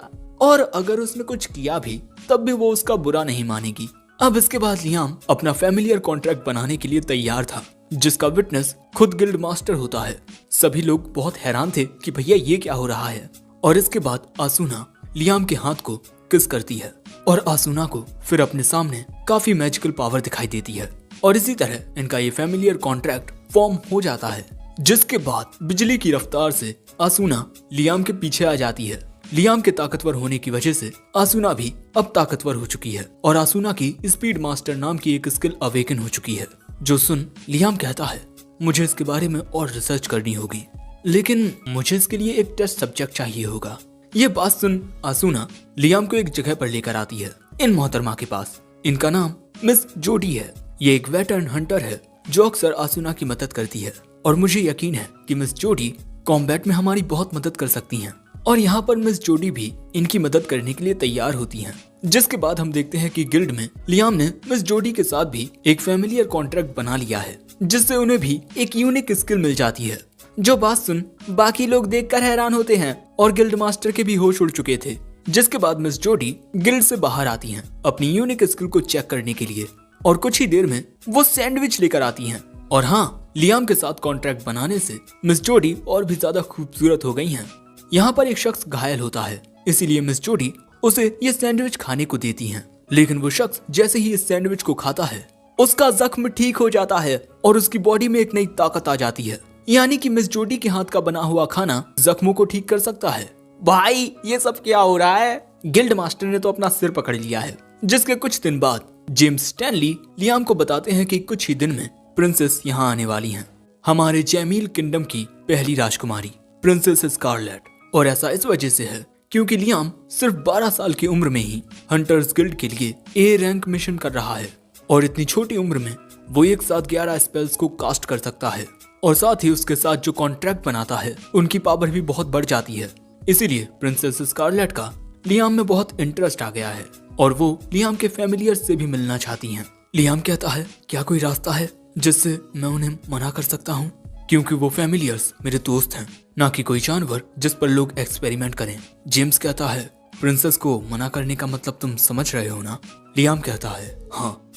और अगर उसने कुछ किया भी तब भी वो उसका बुरा नहीं मानेगी। अब इसके बाद लियाम अपना फैमिलियर कॉन्ट्रैक्ट बनाने के लिए तैयार था, जिसका विटनेस खुद गिल्ड मास्टर होता है। सभी लोग बहुत हैरान थे कि भैया ये क्या हो रहा है। और इसके बाद आसूना लियाम के हाथ को किस करती है और आसूना को फिर अपने सामने काफी मैजिकल पावर दिखाई देती है और इसी तरह इनका ये फैमिलियर कॉन्ट्रैक्ट फॉर्म हो जाता है। जिसके बाद बिजली की रफ्तार से आसूना लियाम के पीछे आ जाती है। लियाम के ताकतवर होने की वजह से आसूना भी अब ताकतवर हो चुकी है और आसूना की स्पीड मास्टर नाम की एक स्किल अवेकन हो चुकी है। जो सुन लियाम कहता है मुझे इसके बारे में और रिसर्च करनी होगी, लेकिन मुझे इसके लिए एक टेस्ट सब्जेक्ट चाहिए होगा। ये बात सुन आसूना लियाम को एक जगह पर लेकर आती है, इन मोहतरमा के पास। इनका नाम मिस जोडी है। ये एक वेटरन हंटर है जो अक्सर आसूना की मदद करती है और मुझे यकीन है कि मिस जोडी कॉम्बैट में हमारी बहुत मदद कर सकती हैं। और यहाँ पर मिस जोडी भी इनकी मदद करने के लिए तैयार होती हैं। जिसके बाद हम देखते हैं कि गिल्ड में लियाम ने मिस जोडी के साथ भी एक फैमिलियर कॉन्ट्रैक्ट बना लिया है, जिससे उन्हें भी एक यूनिक स्किल मिल जाती है। जो बात सुन बाकी लोग देखकर हैरान होते हैं और गिल्ड मास्टर के भी होश उड़ चुके थे। जिसके बाद मिस जोडी गिल्ड से बाहर आती हैं अपनी यूनिक स्किल को चेक करने के लिए और कुछ ही देर में वो सैंडविच लेकर आती हैं। और हाँ, लियाम के साथ कॉन्ट्रैक्ट बनाने से मिस जोडी और भी ज्यादा खूबसूरत हो गई हैं। यहाँ पर एक शख्स घायल होता है, इसीलिए मिस जोडी उसे ये सैंडविच खाने को देती हैं। लेकिन वो शख्स जैसे ही इस सैंडविच को खाता है उसका जख्म ठीक हो जाता है और उसकी बॉडी में एक नई ताकत आ जाती है, यानी कि मिस जोडी के हाथ का बना हुआ खाना जख्मों को ठीक कर सकता है। भाई ये सब क्या हो रहा है। गिल्ड मास्टर ने तो अपना सिर पकड़ लिया है। जिसके कुछ दिन बाद जेम्स स्टैनली लियाम को बताते हैं कि कुछ ही दिन में प्रिंसेस यहाँ आने वाली हैं, हमारे जैमील किंगडम की पहली राजकुमारी प्रिंसेस स्कारलेट। और ऐसा इस वजह से है क्योंकि लियाम सिर्फ 12 साल की उम्र में ही हंटर्स गिल्ड के लिए ए रैंक मिशन कर रहा है और इतनी छोटी उम्र में वो एक साथ 11 स्पेल्स को कास्ट कर सकता है और साथ ही उसके साथ जो कॉन्ट्रैक्ट बनाता है उनकी पावर भी बहुत बढ़ जाती है। इसीलिए प्रिंसेस स्कारलेट का लियाम में बहुत इंटरेस्ट आ गया है और वो लियाम के फैमिलियर्स से भी मिलना चाहती हैं। लियाम कहता है क्या कोई रास्ता है जिससे मैं उन्हें मना कर सकता हूँ, क्योंकि वो फैमिलियर्स मेरे दोस्त हैं, ना कि कोई जानवर जिस पर लोग एक्सपेरिमेंट करें। जेम्स कहता है प्रिंसेस को मना करने का मतलब तुम समझ रहे हो ना। लियाम कहता है हाँ।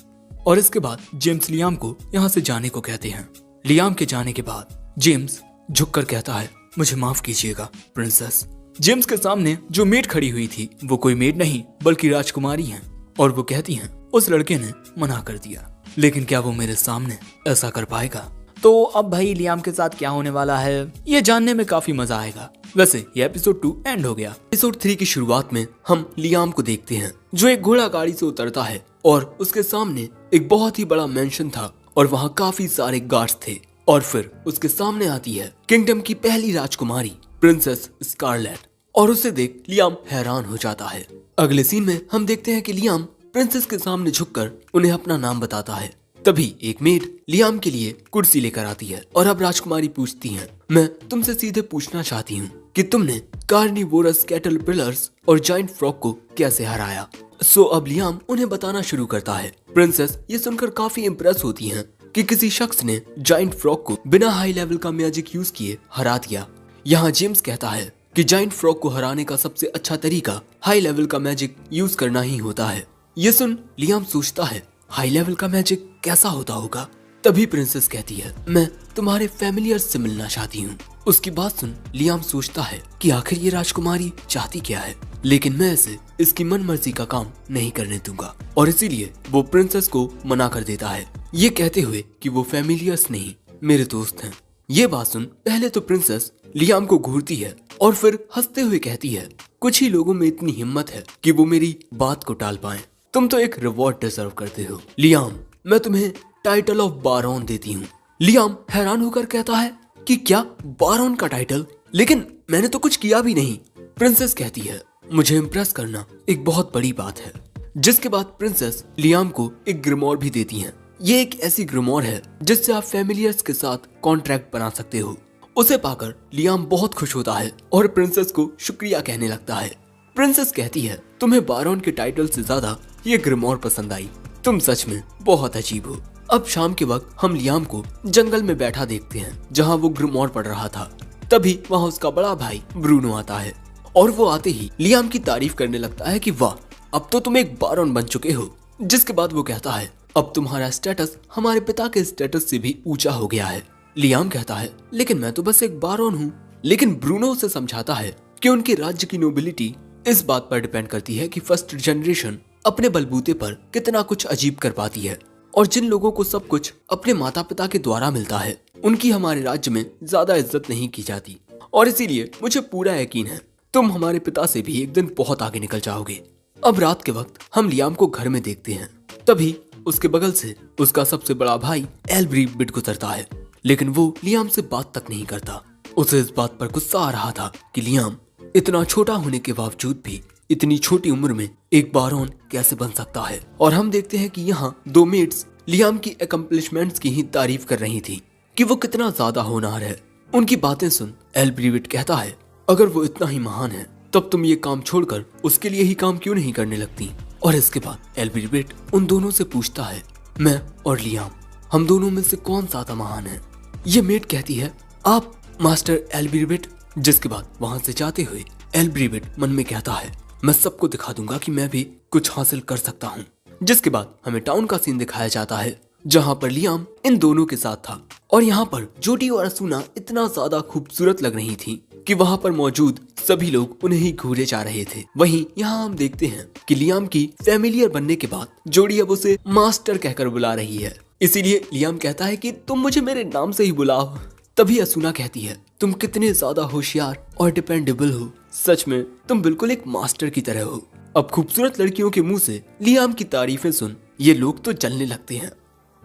और इसके बाद जेम्स लियाम को यहाँ से जाने को कहते हैं। लियाम के जाने के बाद जेम्स झुककर कहता है मुझे माफ कीजिएगा प्रिंसेस। जेम्स के सामने जो मेड खड़ी हुई थी वो कोई मेड नहीं बल्कि राजकुमारी हैं और वो कहती हैं उस लड़के ने मना कर दिया, लेकिन क्या वो मेरे सामने ऐसा कर पाएगा। तो अब भाई लियाम के साथ क्या होने वाला है ये जानने में काफी मजा आएगा। वैसे ये एपिसोड 2 एंड हो गया। एपिसोड 3 की शुरुआत में हम लियाम को देखते हैं जो एक घोड़ा गाड़ी से उतरता है और उसके सामने एक बहुत ही बड़ा मेंशन था और वहाँ काफी सारे गार्ड्स थे और फिर उसके सामने आती है किंगडम की पहली राजकुमारी प्रिंसेस स्कारलेट और उसे देख लियाम हैरान हो जाता है। अगले सीन में हम देखते हैं कि लियाम प्रिंसेस के सामने झुककर उन्हें अपना नाम बताता है। तभी एक मेड लियाम के लिए कुर्सी लेकर आती है और अब राजकुमारी पूछती है मैं तुमसे सीधे पूछना चाहती हूँ कि तुमने कार्निवोरस कैटरपिलर्स और जायंट फ्रॉग को कैसे हराया। सो अब लियाम उन्हें बताना शुरू करता है। प्रिंसेस ये सुनकर काफी इम्प्रेस होती हैं कि किसी शख्स ने जायंट फ्रॉग को बिना हाई लेवल का मैजिक यूज किए हरा दिया। यहाँ जेम्स कहता है कि जायंट फ्रॉग को हराने का सबसे अच्छा तरीका हाई लेवल का मैजिक यूज करना ही होता है। ये सुन लियाम सोचता है हाई लेवल का मैजिक कैसा होता होगा। तभी प्रिंसेस कहती है मैं तुम्हारे फैमिलियर्स से मिलना चाहती हूँ। उसकी बात सुन लियाम सोचता है कि आखिर ये राजकुमारी चाहती क्या है, लेकिन मैं इसे इसकी मन मर्जी का काम नहीं करने दूंगा और इसीलिए वो प्रिंसेस को मना कर देता है, ये कहते हुए कि वो फैमिलियर्स नहीं मेरे दोस्त हैं। ये बात सुन पहले तो प्रिंसेस लियाम को घूरती है और फिर हंसते हुए कहती है कुछ ही लोगों में इतनी हिम्मत है कि वो मेरी बात को टाल पाएं। तुम तो एक रिवॉर्ड डिजर्व करते हो लियाम, मैं तुम्हें टाइटल ऑफ बारोन देती हूँ। लियाम हैरान होकर कहता है कि क्या बारोन का टाइटल, लेकिन मैंने तो कुछ किया भी नहीं। प्रिंसेस कहती है मुझे इम्प्रेस करना एक बहुत बड़ी बात है। जिसके बाद प्रिंसेस लियाम को एक ग्रिमोर भी देती हैं। ये एक ऐसी ग्रिमोर है जिससे आप फैमिलियर्स के साथ कॉन्ट्रैक्ट बना सकते हो। उसे पाकर लियाम बहुत खुश होता है और प्रिंसेस को शुक्रिया कहने लगता है। प्रिंसेस कहती है तुम्हें बारोन के टाइटल से ज्यादा ये ग्रिमोर पसंद आई, तुम सच में बहुत अजीब हो। अब शाम के वक्त हम लियाम को जंगल में बैठा देखते हैं जहाँ वो ग्रिमोर पढ़ रहा था। तभी वहाँ उसका बड़ा भाई ब्रूनो आता है और वो आते ही लियाम की तारीफ करने लगता है कि वाह अब तो तुम एक बारोन बन चुके हो। जिसके बाद वो कहता है अब तुम्हारा स्टेटस हमारे पिता के स्टेटस से भी ऊंचा हो गया है। लियाम कहता है लेकिन मैं तो बस एक बारोन हूँ। लेकिन ब्रूनो उसे समझाता है कि उनके राज्य की नोबिलिटी इस बात पर डिपेंड करती है कि फर्स्ट जनरेशन अपने बलबूते पर कितना कुछ अजीब कर पाती है और जिन लोगों को सब कुछ अपने माता पिता के द्वारा मिलता है उनकी हमारे राज्य में ज्यादा इज्जत नहीं की जाती और इसीलिए मुझे पूरा यकीन है तुम हमारे पिता से भी एक दिन बहुत आगे निकल जाओगे। अब रात के वक्त हम लियाम को घर में देखते हैं। तभी उसके बगल से उसका सबसे बड़ा भाई एल्ब्रीविट गुजरता है, लेकिन वो लियाम से बात तक नहीं करता। उसे इस बात पर गुस्सा आ रहा था कि लियाम इतना छोटा होने के बावजूद भी इतनी छोटी उम्र में एक बारोन कैसे बन सकता है। और हम देखते हैं कि यहाँ दो मेट्स लियाम की अकम्प्लिशमेंट्स की ही तारीफ कर रही थी कि वो कितना ज्यादा होनहार है। उनकी बातें सुन एल्ब्रीविट कहता है अगर वो इतना ही महान है तब तुम ये काम छोड़कर उसके लिए ही काम क्यों नहीं करने लगती। और इसके बाद एल्ब्रीविट उन दोनों से पूछता है मैं और लियाम हम दोनों में से कौन ज्यादा महान है। ये मेट कहती है आप मास्टर एल्ब्रीविट। जिसके बाद वहां से जाते हुए एल्ब्रीविट मन में कहता है मैं सबको दिखा दूंगा कि मैं भी कुछ हासिल कर सकता हूँ। जिसके बाद हमें टाउन का सीन दिखाया जाता है जहाँ पर लियाम इन दोनों के साथ था और यहाँ पर जोडी और असुना इतना ज्यादा खूबसूरत लग रही थी कि वहाँ पर मौजूद सभी लोग उन्हें ही घूरे जा रहे थे। वहीं यहाँ हम देखते हैं कि लियाम की फैमिलियर बनने के बाद जोडी अब उसे मास्टर कहकर बुला रही है। इसीलिए लियाम कहता है कि तुम मुझे मेरे नाम से ही बुलाओ। तभी असुना कहती है तुम कितने ज्यादा होशियार और डिपेंडेबल हो, सच में तुम बिल्कुल एक मास्टर की तरह हो। अब खूबसूरत लड़कियों के मुंह से लियाम की तारीफें सुन ये लोग तो जलने लगते हैं।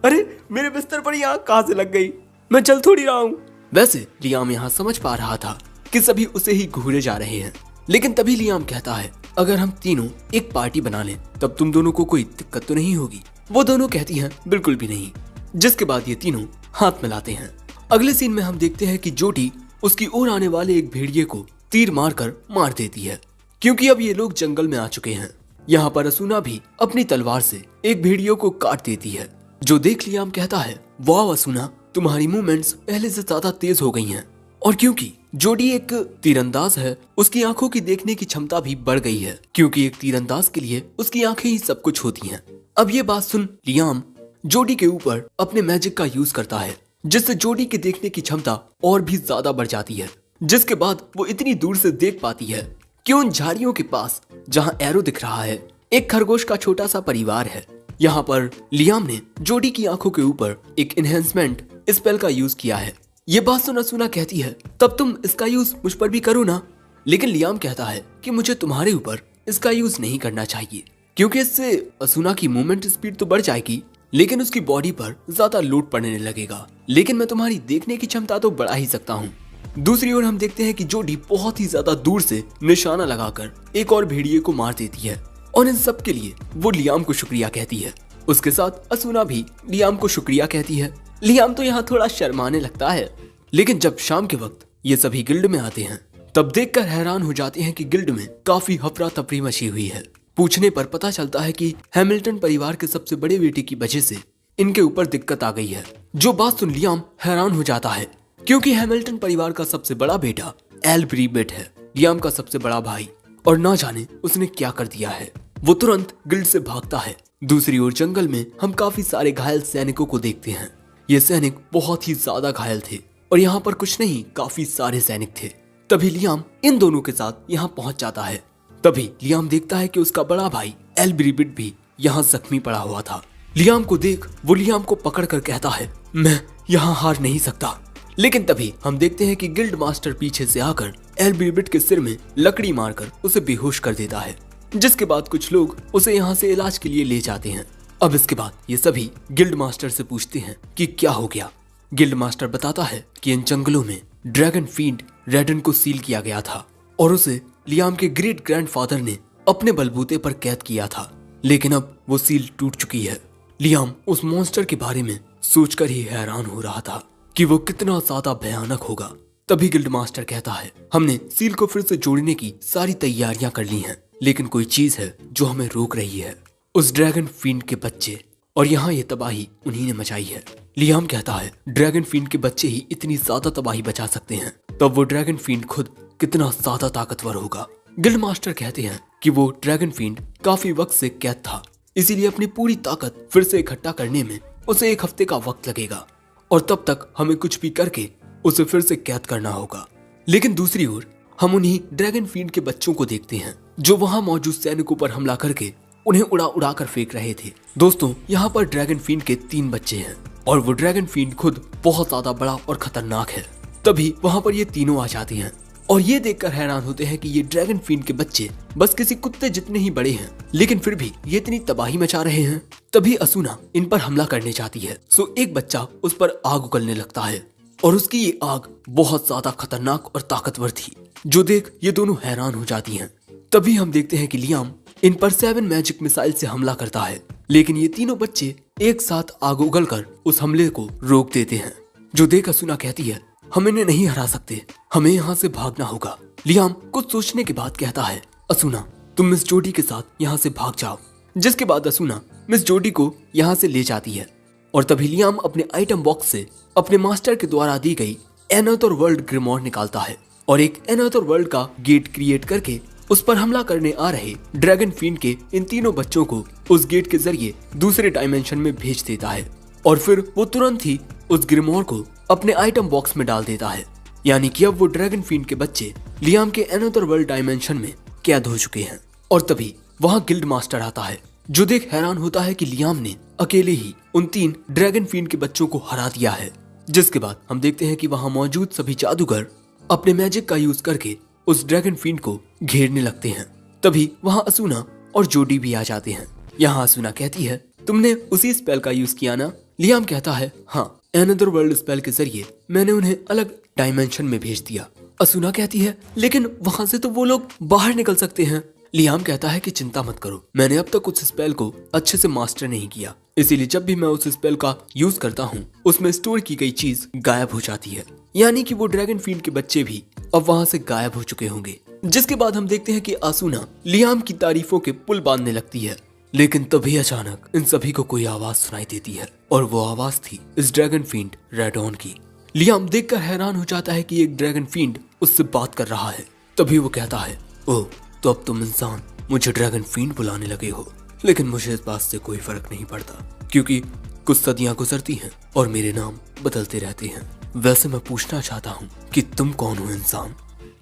अरे मेरे बिस्तर पर यहाँ कहाँ से लग गई, मैं चल थोड़ी रहा हूँ। वैसे लियाम यहाँ समझ पा रहा था कि सभी उसे ही घूरे जा रहे हैं, लेकिन तभी लियाम कहता है अगर हम तीनों एक पार्टी बना लें तब तुम दोनों को कोई दिक्कत तो नहीं होगी। वो दोनों कहती हैं बिल्कुल भी नहीं। जिसके बाद ये तीनों हाथ मिलाते हैं। अगले सीन में हम देखते हैं कि जोडी उसकी ओर आने वाले एक भेड़िए को तीर मारकर मार देती है, क्योंकि अब ये लोग जंगल में आ चुके हैं। यहाँ पर असुना भी अपनी तलवार से एक भेड़ियों को काट देती है, जो देख लियाम कहता है, वाह असुना, तुम्हारी मूवमेंट्स पहले से ज्यादा तेज हो गई हैं। और क्योंकि जोडी एक तीरंदाज है, उसकी आंखों की देखने की क्षमता भी बढ़ गई है, क्योंकि एक तीरंदाज के लिए उसकी आंखें ही सब कुछ होती हैं। अब ये बात सुन लियाम जोडी के ऊपर अपने मैजिक का यूज करता है, जिससे जोडी के देखने की क्षमता और भी ज्यादा बढ़ जाती है, जिसके बाद वो इतनी दूर से देख पाती है कि उन झाड़ियों के पास जहां एरो दिख रहा है, एक खरगोश का छोटा सा परिवार है। यहाँ पर लियाम ने जोडी की आंखों के ऊपर एक इनहेंसमेंट स्पेल का यूज किया है। ये बात सुन असुना कहती है, तब तुम इसका यूज मुझ पर भी करो ना। लेकिन लियाम कहता है कि मुझे तुम्हारे ऊपर इसका यूज नहीं करना चाहिए, क्योंकि इससे असुना की मूवमेंट स्पीड तो बढ़ जाएगी, लेकिन उसकी बॉडी पर ज्यादा लोड पड़ने लगेगा। लेकिन मैं तुम्हारी देखने की क्षमता तो बढ़ा ही सकता हूँ। दूसरी ओर हम देखते हैं कि जोडी बहुत ही ज्यादा दूर से निशाना लगाकर एक और भेड़िए को मार देती है, और इन सब के लिए वो लियाम को शुक्रिया कहती है। उसके साथ असुना भी लियाम को शुक्रिया कहती है। लियाम तो यहाँ थोड़ा शर्माने लगता है, लेकिन जब शाम के वक्त ये सभी गिल्ड में आते हैं, तब देखकर हैरान हो जाते हैं कि गिल्ड में काफी हफरा तफरी मची हुई है। पूछने पर पता चलता है कि हैमिल्टन परिवार के सबसे बड़े बेटे की वजह से इनके ऊपर दिक्कत आ गई है। जो बात सुन लियाम हैरान हो जाता है, क्योंकि हैमिल्टन परिवार का सबसे बड़ा बेटा एल ब्रीबेट है, लियाम का सबसे बड़ा भाई, और ना जाने उसने क्या कर दिया है। वो तुरंत गिल्ड से भागता है। दूसरी ओर जंगल में हम काफी सारे घायल सैनिकों को देखते हैं। ये सैनिक बहुत ही ज्यादा घायल थे, और यहाँ पर कुछ नहीं, काफी सारे सैनिक थे। तभी लियाम इन दोनों के साथ यहाँ पहुंच जाता है। तभी लियाम देखता है कि उसका बड़ा भाई एल ब्रीबिट भी यहाँ जख्मी पड़ा हुआ था। लियाम को देख वो लियाम को पकड़ कर कहता है, मैं यहाँ हार नहीं सकता। लेकिन तभी हम देखते हैं कि गिल्ड मास्टर पीछे से आकर एल ब्रीबिट के सिर में लकड़ी मारकर उसे बेहोश कर देता है, जिसके बाद कुछ लोग उसे यहाँ से इलाज के लिए ले जाते हैं। अब इसके बाद ये सभी गिल्ड मास्टर से पूछते हैं कि क्या हो गया। गिल्ड मास्टर बताता है कि इन जंगलों में ड्रैगन फील्ड रेडन को सील किया गया था, और उसे लियाम के ग्रेट ग्रैंडफादर ने अपने बलबूते पर कैद किया था, लेकिन अब वो सील टूट चुकी है। लियाम उस मॉन्स्टर के बारे में सोचकर ही हैरान हो रहा था कि वो कितना ज्यादा भयानक होगा। तभी गिल्ड मास्टर कहता है, हमने सील को फिर से जोड़ने की सारी तैयारियां कर ली हैं, लेकिन कोई चीज है जो हमें रोक रही है, उस ड्रैगन फील्ड के बच्चे, और यहाँ ये तबाही उन्हीं ने मचाई है। लियाम कहता है, ड्रैगन फील्ड के बच्चे ही इतनी ज्यादा तबाही बचा सकते हैं, तब वो ड्रैगन फील्ड खुद कितना ज्यादा ताकतवर होगा। गिल्ड मास्टर कहते हैं कि वो ड्रैगन फील्ड काफी वक्त से कैद था, इसीलिए अपनी पूरी ताकत फिर से इकट्ठा करने में उसे 1 हफ्ते का वक्त लगेगा, और तब तक हमें कुछ भी करके उसे फिर से कैद करना होगा। लेकिन दूसरी ओर हम उन्हीं ड्रैगन फील्ड के बच्चों को देखते हैं, जो वहां मौजूद सैनिकों पर हमला करके उन्हें उड़ा उड़ा कर फेंक रहे थे। दोस्तों, यहाँ पर ड्रैगन फील्ड के 3 बच्चे हैं, और वो ड्रैगन फील्ड खुद बहुत ज्यादा बड़ा और खतरनाक है। तभी वहाँ पर ये तीनों आ जाते हैं, और ये देखकर हैरान होते हैं कि ये ड्रैगन फील्ड के बच्चे बस किसी कुत्ते जितने ही बड़े हैं, लेकिन फिर भी ये इतनी तबाही मचा रहे हैं। तभी असुना इन पर हमला करने जाती है, सो एक बच्चा उस पर आग उगलने लगता है, और उसकी ये आग बहुत ज्यादा खतरनाक और ताकतवर थी, जो देख ये दोनों हैरान हो जाती हैं। तभी हम देखते हैं कि लियाम इन पर 7 मैजिक मिसाइल से हमला करता है, लेकिन ये तीनों बच्चे एक साथ आग उगलकर उस हमले को रोक देते हैं, जो देख असुना कहती है, हम इन्हें नहीं हरा सकते, हमें यहाँ से भागना होगा। लियाम कुछ सोचने के बाद कहता है, असुना तुम मिस जोडी के साथ यहाँ से भाग जाओ। जिसके बाद असुना मिस जोडी को यहाँ से ले जाती है, और तभी लियाम अपने आइटम बॉक्स से अपने मास्टर के द्वारा दी गई एनअदर वर्ल्ड ग्रिमोर निकालता है, और एक एनअदर वर्ल्ड का गेट क्रिएट करके उस पर हमला करने आ रहे ड्रैगन फील्ड के इन तीनों बच्चों को उस गेट के जरिए दूसरे डायमेंशन में भेज देता है, और फिर वो तुरंत ही उस ग्रिमोर को अपने आइटम बॉक्स में डाल देता है। यानी कि अब वो ड्रैगन फील्ड के बच्चे लियाम के एनअदर वर्ल्ड डायमेंशन में कैद हो चुके हैं। और तभी वहाँ गिल्ड मास्टर आता है, जो देख हैरान होता है कि लियाम ने अकेले ही उन 3 ड्रैगन फील्ड के बच्चों को हरा दिया है। जिसके बाद हम देखते हैं कि वहाँ मौजूद सभी जादूगर अपने मैजिक का यूज करके उस ड्रैगन फील्ड को घेरने लगते हैं। तभी वहाँ असुना और जोडी भी आ जाते हैं। यहाँ असुना कहती है, तुमने उसी स्पेल का यूज किया ना? लियाम कहता है, हाँ, एनअदर वर्ल्ड स्पेल के जरिए मैंने उन्हें अलग डायमेंशन में भेज दिया। असुना कहती है, लेकिन वहाँ से तो वो लोग बाहर निकल सकते हैं। लियाम कहता है कि चिंता मत करो, मैंने अब तक उस स्पेल को अच्छे से मास्टर नहीं किया, इसीलिए जब भी मैं उस स्पेल का यूज करता हूँ उसमें स्टोर की गई चीज गायब हो जाती है। यानी कि वो ड्रैगन फील्ड के बच्चे भी अब वहाँ से गायब हो चुके होंगे। जिसके बाद हम देखते हैं कि आसूना लियाम की तारीफों के पुल बांधने लगती है, लेकिन तभी अचानक इन सभी को कोई आवाज सुनाई देती है और वो आवाज थी इस ड्रैगन फील्ड रेडॉन की। लियाम देखकर हैरान हो जाता है कि एक ड्रैगन फील्ड उससे बात कर रहा है। तभी वो कहता है, ओह तो अब तुम इंसान मुझे ड्रैगन फील्ड बुलाने लगे हो, लेकिन मुझे इस बात से कोई फर्क नहीं पड़ता क्योंकि कुछ सदियां गुजरती हैं और मेरे नाम बदलते रहते हैं। वैसे मैं पूछना चाहता हूँ कि तुम कौन हो इंसान,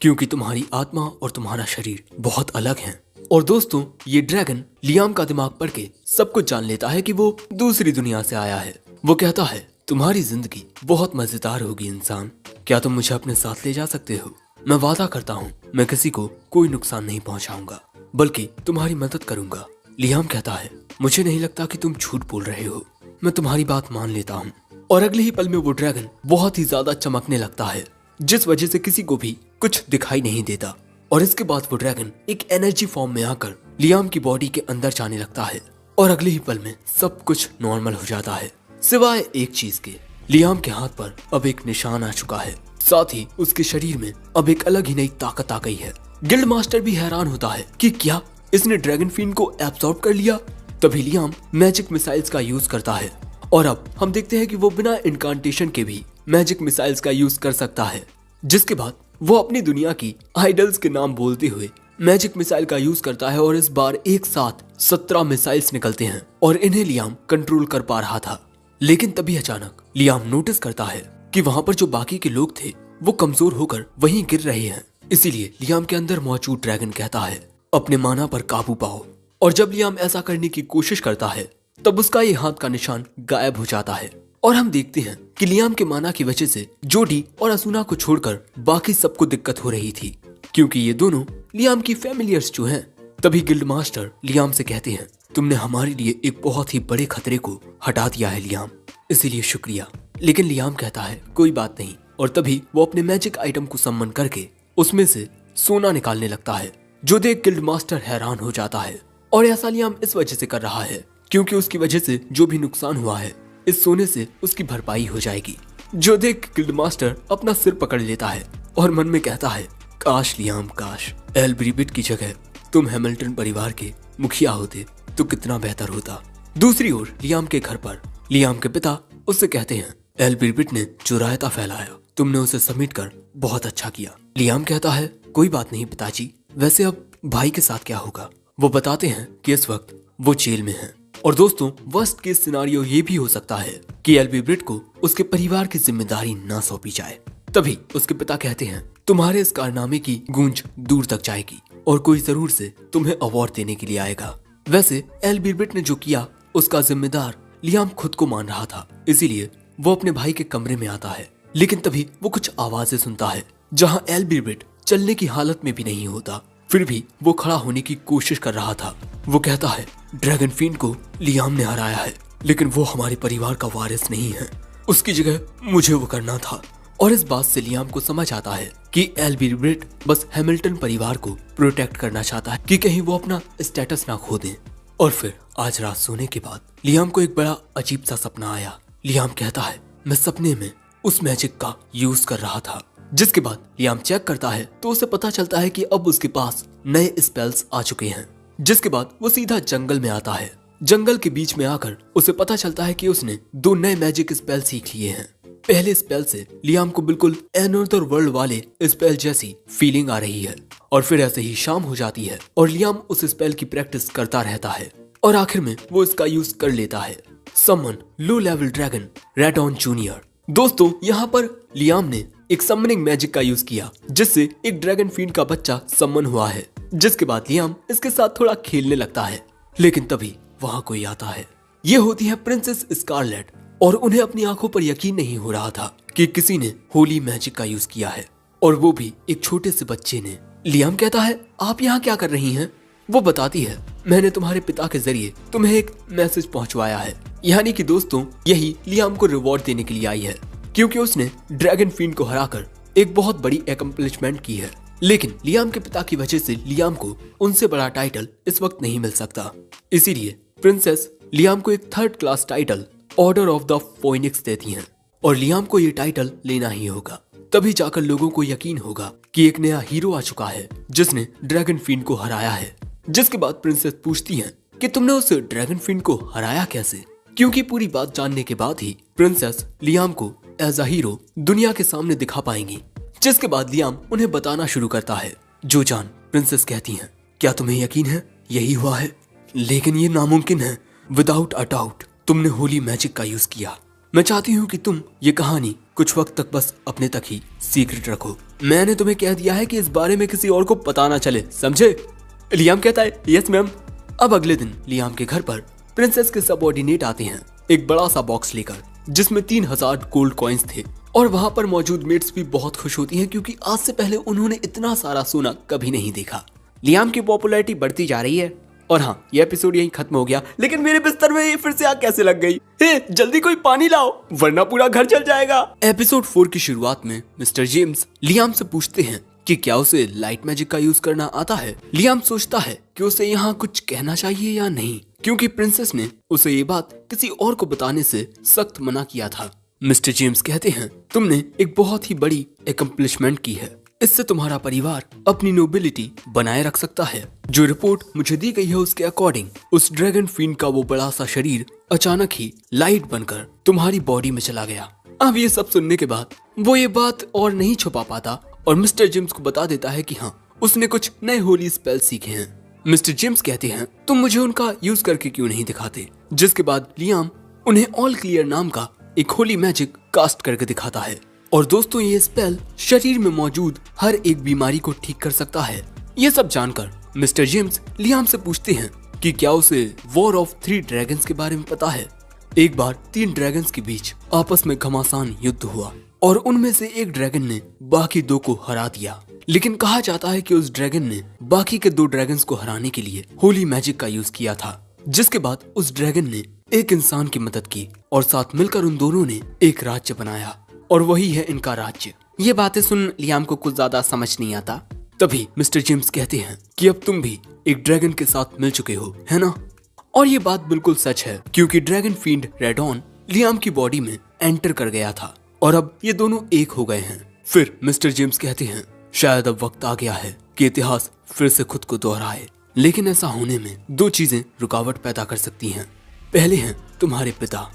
क्योंकि तुम्हारी आत्मा और तुम्हारा शरीर बहुत अलग हैं। और दोस्तों ये ड्रैगन लियाम का दिमाग पढ़ के सब कुछ जान लेता है कि वो दूसरी दुनिया से आया है। वो कहता है, तुम्हारी जिंदगी बहुत मजेदार होगी इंसान, क्या तुम मुझे अपने साथ ले जा सकते हो? मैं वादा करता हूँ मैं किसी को कोई नुकसान नहीं पहुँचाऊंगा बल्कि तुम्हारी मदद करूंगा। लियाम कहता है, मुझे नहीं लगता कि तुम झूठ बोल रहे हो, मैं तुम्हारी बात मान लेता हूँ। और अगले ही पल में वो ड्रैगन बहुत ही ज्यादा चमकने लगता है, जिस वजह से किसी को भी कुछ दिखाई नहीं देता। और इसके बाद वो ड्रैगन एक एनर्जी फॉर्म में आकर लियाम की बॉडी के अंदर जाने लगता है और अगले ही पल में सब कुछ नॉर्मल हो जाता है, सिवाय एक चीज के। लियाम के हाथ पर अब एक निशान आ चुका है, साथ ही उसके शरीर में अब एक अलग ही नई ताकत आ गई है। गिल्ड मास्टर भी हैरान होता है कि क्या इसने ड्रैगन फील्ड को एब्सॉर्ब कर लिया। तभी लियाम मैजिक मिसाइल्स का यूज करता है और अब हम देखते हैं कि वो बिना इनकांटेशन के भी मैजिक मिसाइल्स का यूज कर सकता है। जिसके बाद वो अपनी दुनिया की आइडल्स के नाम बोलते हुए मैजिक मिसाइल का यूज करता है और इस बार एक साथ 17 मिसाइल्स निकलते हैं और इन्हें लियाम कंट्रोल कर पा रहा था। लेकिन तभी अचानक लियाम नोटिस करता है कि वहाँ पर जो बाकी के लोग थे वो कमजोर होकर वहीं गिर रहे हैं। इसीलिए लियाम के अंदर मौजूद ड्रैगन कहता है, अपने माना पर काबू पाओ। और जब लियाम ऐसा करने की कोशिश करता है तब उसका ये हाथ का निशान गायब हो जाता है और हम देखते हैं कि लियाम के माना की वजह से जोडी और असूना को छोड़कर बाकी सबको दिक्कत हो रही थी, क्योंकि ये दोनों लियाम की फैमिलियर्स जो हैं। तभी गिल्ड मास्टर लियाम से कहते हैं, तुमने हमारे लिए एक बहुत ही बड़े खतरे को हटा दिया है लियाम, इसीलिए शुक्रिया। लेकिन लियाम कहता है कोई बात नहीं, और तभी वो अपने मैजिक आइटम को सम्मन करके उसमें से सोना निकालने लगता है, जो देख गिल्ड मास्टर हैरान हो जाता है। और ऐसा लियाम इस वजह से कर रहा है क्योंकि उसकी वजह से जो भी नुकसान हुआ है इस सोने से उसकी भरपाई हो जाएगी। जो देख गिल्ड मास्टर अपना सिर पकड़ लेता है और मन में कहता है, काश लियाम, काश एल्ब्रिबिट की जगह तुम हैमिल्टन परिवार के मुखिया होते तो कितना बेहतर होता। दूसरी ओर लियाम के घर पर लियाम के पिता उससे कहते हैं, एल्ब्रिबिट ने जो रायता फैलाया तुमने उसे समेट कर बहुत अच्छा किया। लियाम कहता है, कोई बात नहीं पिताजी, वैसे अब भाई के साथ क्या होगा? वो बताते हैं कि इस वक्त वो जेल में है। और दोस्तों वर्स्ट केस सिनारियो ये भी हो सकता है कि एल्ब्रिबिट को उसके परिवार की जिम्मेदारी ना सौंपी जाए। तभी उसके पिता कहते हैं, तुम्हारे इस कारनामे की गूंज दूर तक जाएगी और कोई जरूर से तुम्हें अवार्ड देने के लिए आएगा। वैसे एल्ब्रिबिट ने जो किया उसका जिम्मेदार लियाम खुद को मान रहा था, इसीलिए वो अपने भाई के कमरे में आता है। लेकिन तभी वो कुछ आवाजें सुनता है जहां एल्ब्रिबिट चलने की हालत में भी नहीं होता, फिर भी वो खड़ा होने की कोशिश कर रहा था। वो कहता है, ड्रैगन फील्ड को लियाम ने हराया है, लेकिन वो हमारे परिवार का वारिस नहीं है, उसकी जगह मुझे वो करना था। और इस बात से लियाम को समझ आता है कि एल्ब्रिबिट बस हैमिल्टन परिवार को प्रोटेक्ट करना चाहता है कि कहीं वो अपना स्टेटस ना खो दें। और फिर आज रात सोने के बाद लियाम को एक बड़ा अजीब सा सपना आया। लियाम कहता है, मैं सपने में उस मैजिक का यूज कर रहा था। जिसके बाद लियाम चेक करता है तो उसे पता चलता है कि अब उसके पास नए स्पेल्स आ चुके हैं। जिसके बाद वो सीधा जंगल में आता है। जंगल के बीच में आकर उसे पता चलता है कि उसने 2 नए मैजिक स्पेल सीख लिए हैं। पहले स्पेल से लियाम को बिल्कुल एनोदर वर्ल्ड वाले स्पेल जैसी फीलिंग आ रही है। और फिर ऐसे ही शाम हो जाती है और लियाम उस स्पेल की प्रैक्टिस करता रहता है और आखिर में वो इसका यूज कर लेता है, summon low level dragon Redon junior. दोस्तों यहाँ पर लियाम ने एक समनिंग मैजिक का यूज किया, जिससे एक ड्रैगन फील्ड का बच्चा समन हुआ है। जिसके बाद लियाम इसके साथ थोड़ा खेलने लगता है, लेकिन तभी वहाँ कोई आता है। ये होती है प्रिंसेस स्कारलेट और उन्हें अपनी आंखों पर यकीन नहीं हो रहा था कि किसी ने होली मैजिक का यूज किया है, और वो भी एक छोटे से बच्चे ने। लियाम कहता है, आप यहाँ क्या कर रही हैं? वो बताती है, मैंने तुम्हारे पिता के जरिए तुम्हें एक मैसेज पहुंचवाया है। यानी कि दोस्तों यही लियाम को रिवॉर्ड देने के लिए आई है, क्योंकि उसने ड्रैगन फील्ड को हराकर एक बहुत बड़ी एकम्प्लिशमेंट की है। लेकिन लियाम के पिता की वजह से लियाम को उनसे बड़ा टाइटल इस वक्त नहीं मिल सकता, इसीलिए प्रिंसेस लियाम को एक 3rd class title order of the phoenix देती हैं। और लियाम को ये टाइटल लेना ही होगा। तभी जाकर लोगों को यकीन होगा कि एक नया हीरो आ चुका है जिसने ड्रैगन फिन को हराया है। जिसके बाद प्रिंसेस पूछती है कि तुमने उस ड्रैगन फिन को हराया कैसे, क्योंकि पूरी बात जानने के बाद ही प्रिंसेस लियाम को एज अ हीरो दुनिया के सामने दिखा पाएंगी। जिसके बाद लियाम उन्हें बताना शुरू करता है। जो जान प्रिंसेस कहती हैं, क्या तुम्हें यकीन है यही हुआ है? लेकिन ये नामुमकिन है, विदाउट अ डाउट तुमने होली मैजिक का यूज किया। मैं चाहती हूँ कि तुम ये कहानी कुछ वक्त तक बस अपने तक ही सीक्रेट रखो। मैंने तुम्हें कह दिया है कि इस बारे में किसी और को पता ना चले, समझे? लियाम कहता है, यस मैम। अब अगले दिन लियाम के घर पर प्रिंसेस के सबऑर्डिनेट आते हैं एक बड़ा सा बॉक्स लेकर जिसमें 3000 गोल्ड कॉइन्स थे। और वहां पर मौजूद मेट्स भी बहुत खुश होती हैं क्योंकि आज से पहले उन्होंने इतना सारा सोना कभी नहीं देखा। लियाम की पॉपुलैरिटी बढ़ती जा रही है। और हाँ, ये एपिसोड यहीं खत्म हो गया, लेकिन मेरे बिस्तर में ये फिर से आग कैसे लग गई? जल्दी कोई पानी लाओ वरना पूरा घर जल जाएगा। एपिसोड 4 की शुरुआत में मिस्टर जेम्स लियाम से पूछते हैं कि क्या उसे लाइट मैजिक का यूज करना आता है। लियाम सोचता है कि उसे यहाँ कुछ कहना चाहिए या नहीं, क्योंकि प्रिंसेस ने उसे ये बात किसी और को बताने से सख्त मना किया था। मिस्टर जेम्स कहते हैं, तुमने एक बहुत ही बड़ी एकम्प्लिशमेंट की है। इससे तुम्हारा परिवार अपनी नोबिलिटी बनाए रख सकता है। जो रिपोर्ट मुझे दी गई है उसके अकॉर्डिंग उस ड्रैगन फिन का वो बड़ा सा शरीर अचानक ही लाइट बनकर तुम्हारी बॉडी में चला गया। अब ये सब सुनने के बाद वो ये बात और नहीं छुपा पाता और मिस्टर जेम्स को बता देता है कि हाँ, उसने कुछ नए होली स्पेल सीखे हैं। मिस्टर जेम्स कहते हैं, तुम मुझे उनका यूज करके क्यों नहीं दिखाते? जिसके बाद लियाम उन्हें ऑल क्लियर नाम का एक होली मैजिक कास्ट करके दिखाता है। और दोस्तों, ये स्पेल शरीर में मौजूद हर एक बीमारी को ठीक कर सकता है। ये सब जानकर मिस्टर जेम्स लियाम से पूछते हैं कि क्या उसे वॉर ऑफ 3 ड्रैगन्स के बारे में पता है। एक बार 3 ड्रैगन्स के बीच आपस में घमासान युद्ध हुआ और उनमें से एक ड्रैगन ने बाकी 2 को हरा दिया। लेकिन कहा जाता है कि उस ड्रैगन ने बाकी के 2 ड्रैगन्स को हराने के लिए होली मैजिक का यूज किया था। जिसके बाद उस ड्रैगन ने एक इंसान की मदद की और साथ मिलकर उन दोनों ने एक राज्य बनाया और वही है इनका राज्य। ये बातें सुन लियाम को कुछ ज्यादा समझ नहीं आता। तभी मिस्टर जेम्स कहते हैं कि अब तुम भी एक ड्रैगन के साथ मिल चुके हो, है ना? और ये बात बिल्कुल सच है, क्योंकि ड्रैगन फील्ड रेडॉन लियाम की बॉडी में एंटर कर गया था और अब ये दोनों एक हो गए हैं। फिर मिस्टर जेम्स कहते हैं, शायद अब वक्त आ गया है कि इतिहास फिर से खुद को दोहराए। लेकिन ऐसा होने में 2 चीजें रुकावट पैदा कर सकती हैं। पहले हैं तुम्हारे पिता।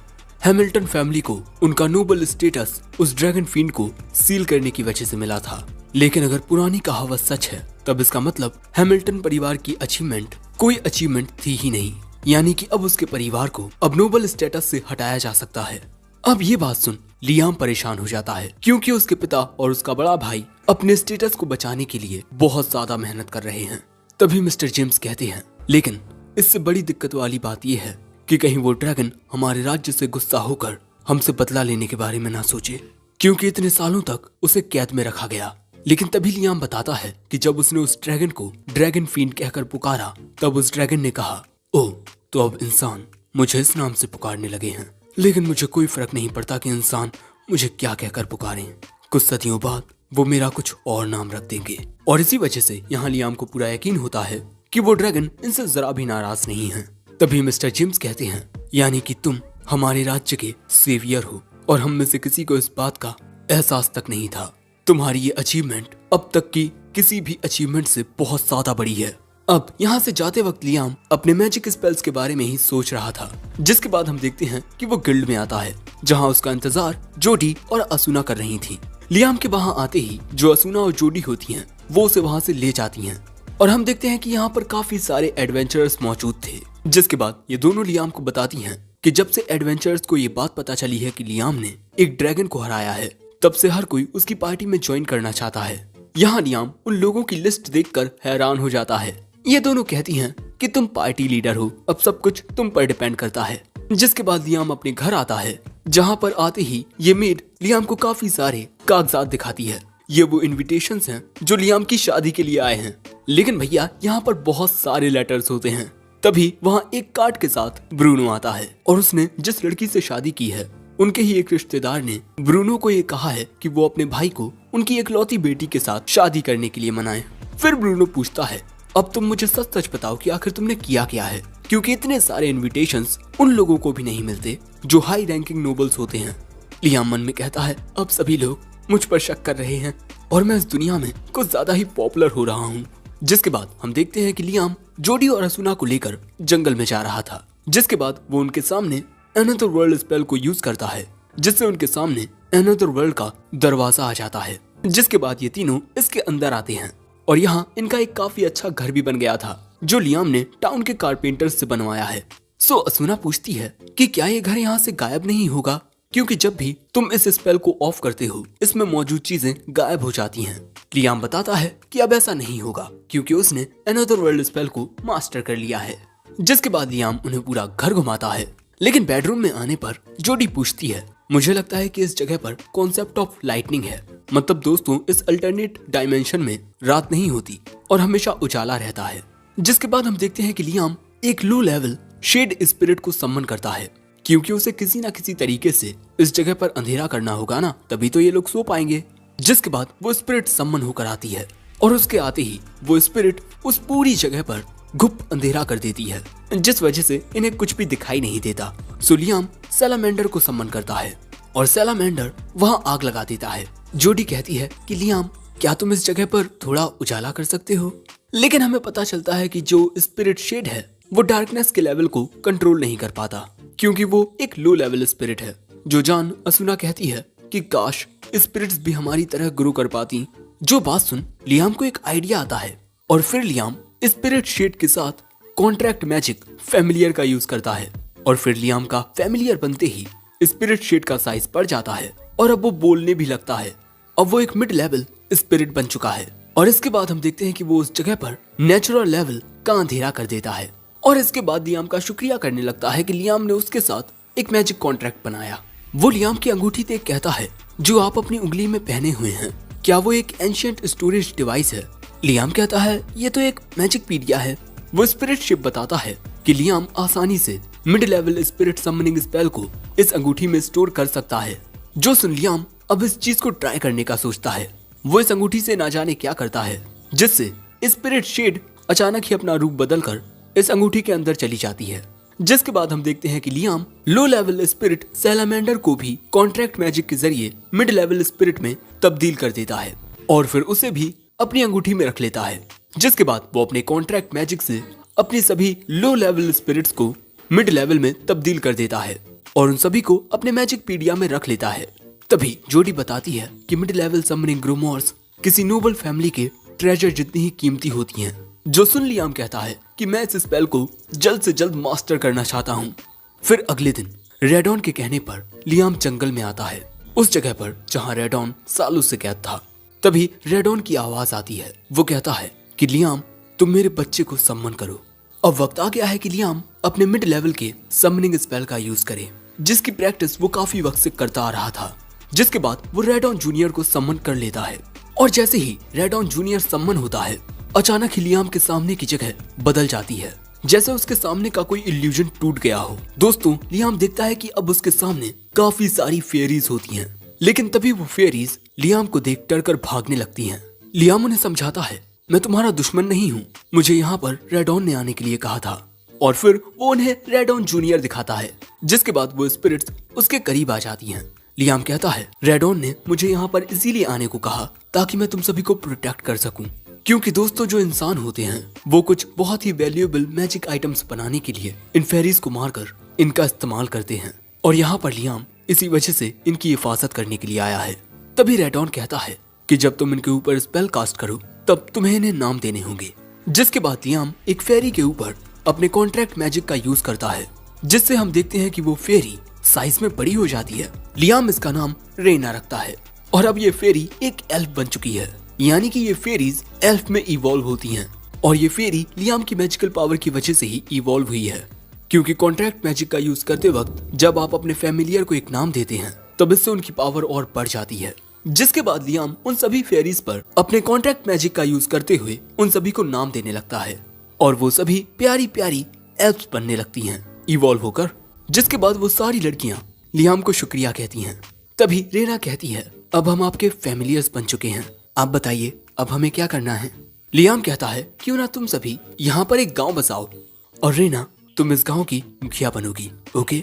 हैमिल्टन फैमिली को उनका नोबल स्टेटस उस ड्रैगन फील्ड को सील करने की वजह से मिला था। लेकिन अगर पुरानी कहावत सच है तब इसका मतलब हैमिल्टन परिवार की अचीवमेंट कोई अचीवमेंट थी ही नहीं, यानी कि अब उसके परिवार को अब नोबल स्टेटस से हटाया जा सकता है। अब ये बात सुन लियाम परेशान हो जाता है, क्योंकि उसके पिता और उसका बड़ा भाई अपने स्टेटस को बचाने के लिए बहुत ज्यादा मेहनत कर रहे हैं। तभी मिस्टर जेम्स कहते हैं, लेकिन इससे बड़ी दिक्कत वाली बात यह है कि कहीं वो ड्रैगन हमारे राज्य से गुस्सा होकर हमसे बदला लेने के बारे में ना सोचे, क्योंकि इतने सालों तक उसे कैद में रखा गया। लेकिन तभी लियाम बताता है कि जब उसने उस ड्रैगन को ड्रैगन फील्ड कहकर पुकारा तब उस ड्रैगन ने कहा, ओह, तो अब इंसान मुझे इस नाम से पुकारने लगे हैं। लेकिन मुझे कोई फर्क नहीं पड़ता कि इंसान मुझे क्या कहकर पुकारें। कुछ सदियों बाद वो मेरा कुछ और नाम रख देंगे। और इसी वजह से यहाँ लियाम को पूरा यकीन होता है कि वो ड्रैगन इनसे जरा भी नाराज नहीं है। तभी मिस्टर जेम्स कहते हैं, यानी कि तुम हमारे राज्य के सेवियर हो और हम में से किसी को इस बात का एहसास तक नहीं था। तुम्हारी ये अचीवमेंट अब तक की किसी भी अचीवमेंट से बहुत ज्यादा बड़ी है। अब यहाँ से जाते वक्त लियाम अपने मैजिक स्पेल्स के बारे में ही सोच रहा था। जिसके बाद हम देखते हैं कि वो गिल्ड में आता है, जहाँ उसका इंतजार जोडी और असुना कर रही थी। लियाम के वहाँ आते ही जो असुना और जोडी होती हैं, वो उसे वहाँ से ले जाती हैं। और हम देखते हैं कि यहाँ पर काफी सारे एडवेंचरर्स मौजूद थे। जिसके बाद ये दोनों लियाम को बताती हैं कि जब से एडवेंचरर्स को ये बात पता चली है कि लियाम ने एक ड्रैगन को हराया है, तब से हर कोई उसकी पार्टी में ज्वाइन करना चाहता है। यहाँ लियाम उन लोगों की लिस्ट देखकर हैरान हो जाता है। ये दोनों कहती हैं कि तुम पार्टी लीडर हो, अब सब कुछ तुम पर डिपेंड करता है। जिसके बाद लियाम अपने घर आता है, जहाँ पर आते ही ये मेड लियाम को काफी सारे कागजात दिखाती है। ये वो इनविटेशंस हैं जो लियाम की शादी के लिए आए हैं। लेकिन भैया यहाँ पर बहुत सारे लेटर्स होते हैं। तभी वहाँ एक कार्ड के साथ ब्रूनो आता है और उसने जिस लड़की से शादी की है उनके ही एक रिश्तेदार ने ब्रूनो को ये कहा है कि वो अपने भाई को उनकी इकलौती बेटी के साथ शादी करने के लिए मनाए। फिर ब्रूनो पूछता है, अब तुम मुझे सच सच बताओ कि आखिर तुमने किया क्या है, क्योंकि इतने सारे इनविटेशंस उन लोगों को भी नहीं मिलते जो हाई रैंकिंग नोबल्स होते हैं। लियाम मन में कहता है अब सभी लोग मुझ पर शक कर रहे हैं और मैं इस दुनिया में कुछ ज्यादा ही पॉपुलर हो रहा हूँ। जिसके बाद हम देखते हैं कि लियाम जोडी और असुना को लेकर जंगल में जा रहा था। जिसके बाद वो उनके सामने अनदर वर्ल्ड स्पेल को यूज करता है, जिससे उनके सामने अनदर वर्ल्ड का दरवाजा आ जाता है। जिसके बाद ये तीनों इसके अंदर आते हैं और यहाँ इनका एक काफी अच्छा घर भी बन गया था जो लियाम ने टाउन के कारपेंटर्स से बनवाया है। सो असुना पूछती है कि क्या ये घर यहाँ से गायब नहीं होगा, क्योंकि जब भी तुम इस स्पेल को ऑफ करते हो इसमें मौजूद चीजें गायब हो जाती हैं। लियाम बताता है कि अब ऐसा नहीं होगा क्योंकि उसने अनदर वर्ल्ड स्पेल को मास्टर कर लिया है। जिसके बाद लियाम उन्हें पूरा घर घुमाता है, लेकिन बेडरूम में आने पर जोडी पूछती है मुझे लगता है कि इस जगह पर कॉन्सेप्ट ऑफ लाइटनिंग है, मतलब दोस्तों इस अल्टरनेट डायमेंशन में रात नहीं होती और हमेशा उजाला रहता है। जिसके बाद हम देखते हैं कि लियाम एक लो लेवल शेड स्पिरिट को सम्मन करता है क्योंकि उसे किसी न किसी तरीके से इस जगह पर अंधेरा करना होगा ना, तभी तो ये लोग सो पाएंगे। जिसके बाद वो स्पिरिट सम्मन होकर आती है और उसके आते ही वो स्पिरिट उस पूरी जगह पर घुप अंधेरा कर देती है, जिस वजह से इन्हें कुछ भी दिखाई नहीं देता। सो लियाम सैलामेंडर को सम्मन करता है और सैलामेंडर वहां आग लगा देता है। जोडी कहती है कि लियाम क्या तुम इस जगह पर थोड़ा उजाला कर सकते हो, लेकिन हमें पता चलता है कि जो स्पिरिट शेड है वो डार्कनेस के लेवल को कंट्रोल नहीं कर पाता क्योंकि वो एक लो लेवल स्पिरिट है। जो जान असुना कहती है कि काश स्पिरिट्स भी हमारी तरह ग्रो कर पाती। जो बात सुन लियाम को एक आइडिया आता है और फिर लियाम स्पिरिट शेड के साथ कॉन्ट्रैक्ट मैजिक फैमिलियर का यूज करता है और फिर लियाम का फैमिलियर बनते ही स्पिरिट शेड का साइज बढ़ जाता है और अब वो बोलने भी लगता है। अब वो एक मिड लेवल स्पिरिट बन चुका है और इसके बाद हम देखते हैं कि वो उस जगह पर नेचुरल लेवल का अंधेरा कर देता है और इसके बाद लियाम का शुक्रिया करने लगता है कि लियाम ने उसके साथ एक मैजिक कॉन्ट्रैक्ट बनाया। वो लियाम की अंगूठी देख कहता है जो आप अपनी उंगली में पहने हुए हैं, क्या वो एक एंशिएंट स्टोरेज डिवाइस है? लियाम कहता है ये तो एक मैजिक पीडिया है। वो स्पिरिट शिप बताता है कि लियाम आसानी से mid level spirit summoning spell को इस अंगूठी में स्टोर कर सकता है। जो सुन लियाम अब इस चीज को ट्राई करने का सोचता है। वो इस अंगूठी से ना जाने क्या करता है जिससे स्पिरिट शेड अचानक ही अपना रूप बदलकर इस अंगूठी के अंदर चली जाती है। जिसके बाद हम देखते हैं कि Liam low level spirit salamander को भी कॉन्ट्रैक्ट मैजिक के जरिए मिड लेवल स्पिरिट में तब्दील कर देता है और फिर उसे भी अपनी अंगूठी में रख लेता है। जिसके बाद वो अपने कॉन्ट्रैक्ट मैजिक से अपनी सभी लो लेवल स्पिरिट्स को मिड लेवल में तब्दील कर देता है और उन सभी को अपने मैजिक पीडिया में रख लेता है। तभी जोडी बताती है कि मिड लेवल समनिंग ग्रोमोर्स किसी नोबल फैमिली के ट्रेजर जितनी ही कीमती होती हैं। जो सुन लियाम कहता है कि मैं इस स्पेल को जल्द से जल्द मास्टर करना चाहता हूँ। फिर अगले दिन रेडॉन के कहने पर लियाम जंगल में आता है, उस जगह पर जहाँ रेडॉन सालों से कैद था। तभी रेडॉन की आवाज आती है। वो कहता है कि लियाम तुम मेरे बच्चे को सम्मन करो। अब वक्त आ गया है कि लियाम अपने मिड लेवल के समनिंग स्पेल का यूज करे, जिसकी प्रैक्टिस वो काफी वक्त से करता आ रहा था। जिसके बाद वो रेडॉन जूनियर को सम्मन कर लेता है और जैसे ही रेडॉन जूनियर सम्मन होता है अचानक ही लियाम के सामने की जगह बदल जाती है, जैसे उसके सामने का कोई इल्यूजन टूट गया हो। दोस्तों लियाम देखता है कि अब उसके सामने काफी सारी फेयरीज होती हैं, लेकिन तभी वो फेयरीज लियाम को देख डर कर भागने लगती हैं। लियाम उन्हें समझाता है मैं तुम्हारा दुश्मन नहीं हूँ, मुझे यहाँ पर रेडॉन ने आने के लिए कहा था। और फिर वो उन्हें रेडॉन जूनियर दिखाता है। जिसके बाद वो स्पिरिट्स उसके करीब आ जाती हैं। लियाम कहता है रेडॉन ने मुझे यहाँ पर इसीलिए आने को कहा ताकि मैं तुम सभी को प्रोटेक्ट कर सकूं, क्योंकि दोस्तों जो इंसान होते हैं वो कुछ बहुत ही वैल्यूएबल मैजिक आइटम्स बनाने के लिए इन फेरीज को मारकर इनका इस्तेमाल करते हैं और यहाँ पर लियाम इसी वजह से इनकी हिफाजत करने के लिए आया है। तभी रेडॉन कहता है कि जब तुम इनके ऊपर स्पेल कास्ट करो तब तुम्हें इन्हें नाम देने होंगे। जिसके बाद लियाम एक फेरी के ऊपर अपने कॉन्ट्रैक्ट मैजिक का यूज करता है, जिससे हम देखते हैं कि वो फेरी साइज में बड़ी हो जाती है। लियाम इसका नाम रेना रखता है और अब ये फेरी एक एल्फ बन चुकी है, यानी कि ये फेरीज एल्फ में इवॉल्व होती हैं और ये फेरी लियाम की मैजिकल पावर की वजह से ही इवॉल्व हुई है, क्योंकि कॉन्ट्रैक्ट मैजिक का यूज करते वक्त जब आप अपने फैमिलियर को एक नाम देते हैं तब इससे उनकी पावर और बढ़ जाती है। जिसके बाद लियाम उन सभी फेरीज पर अपने कॉन्ट्रैक्ट मैजिक का यूज करते हुए उन सभी को नाम देने लगता है और वो सभी प्यारी प्यारी एल्फ्स बनने लगती हैं इवॉल्व होकर। जिसके बाद वो सारी लड़कियां लियाम को शुक्रिया कहती हैं। तभी रेना कहती है अब हम आपके फैमिलियर्स बन चुके हैं, आप बताइए अब हमें क्या करना है। लियाम कहता है क्यों ना तुम सभी यहाँ पर एक गांव बसाओ और रेना तुम इस गांव की मुखिया बनोगी, ओके।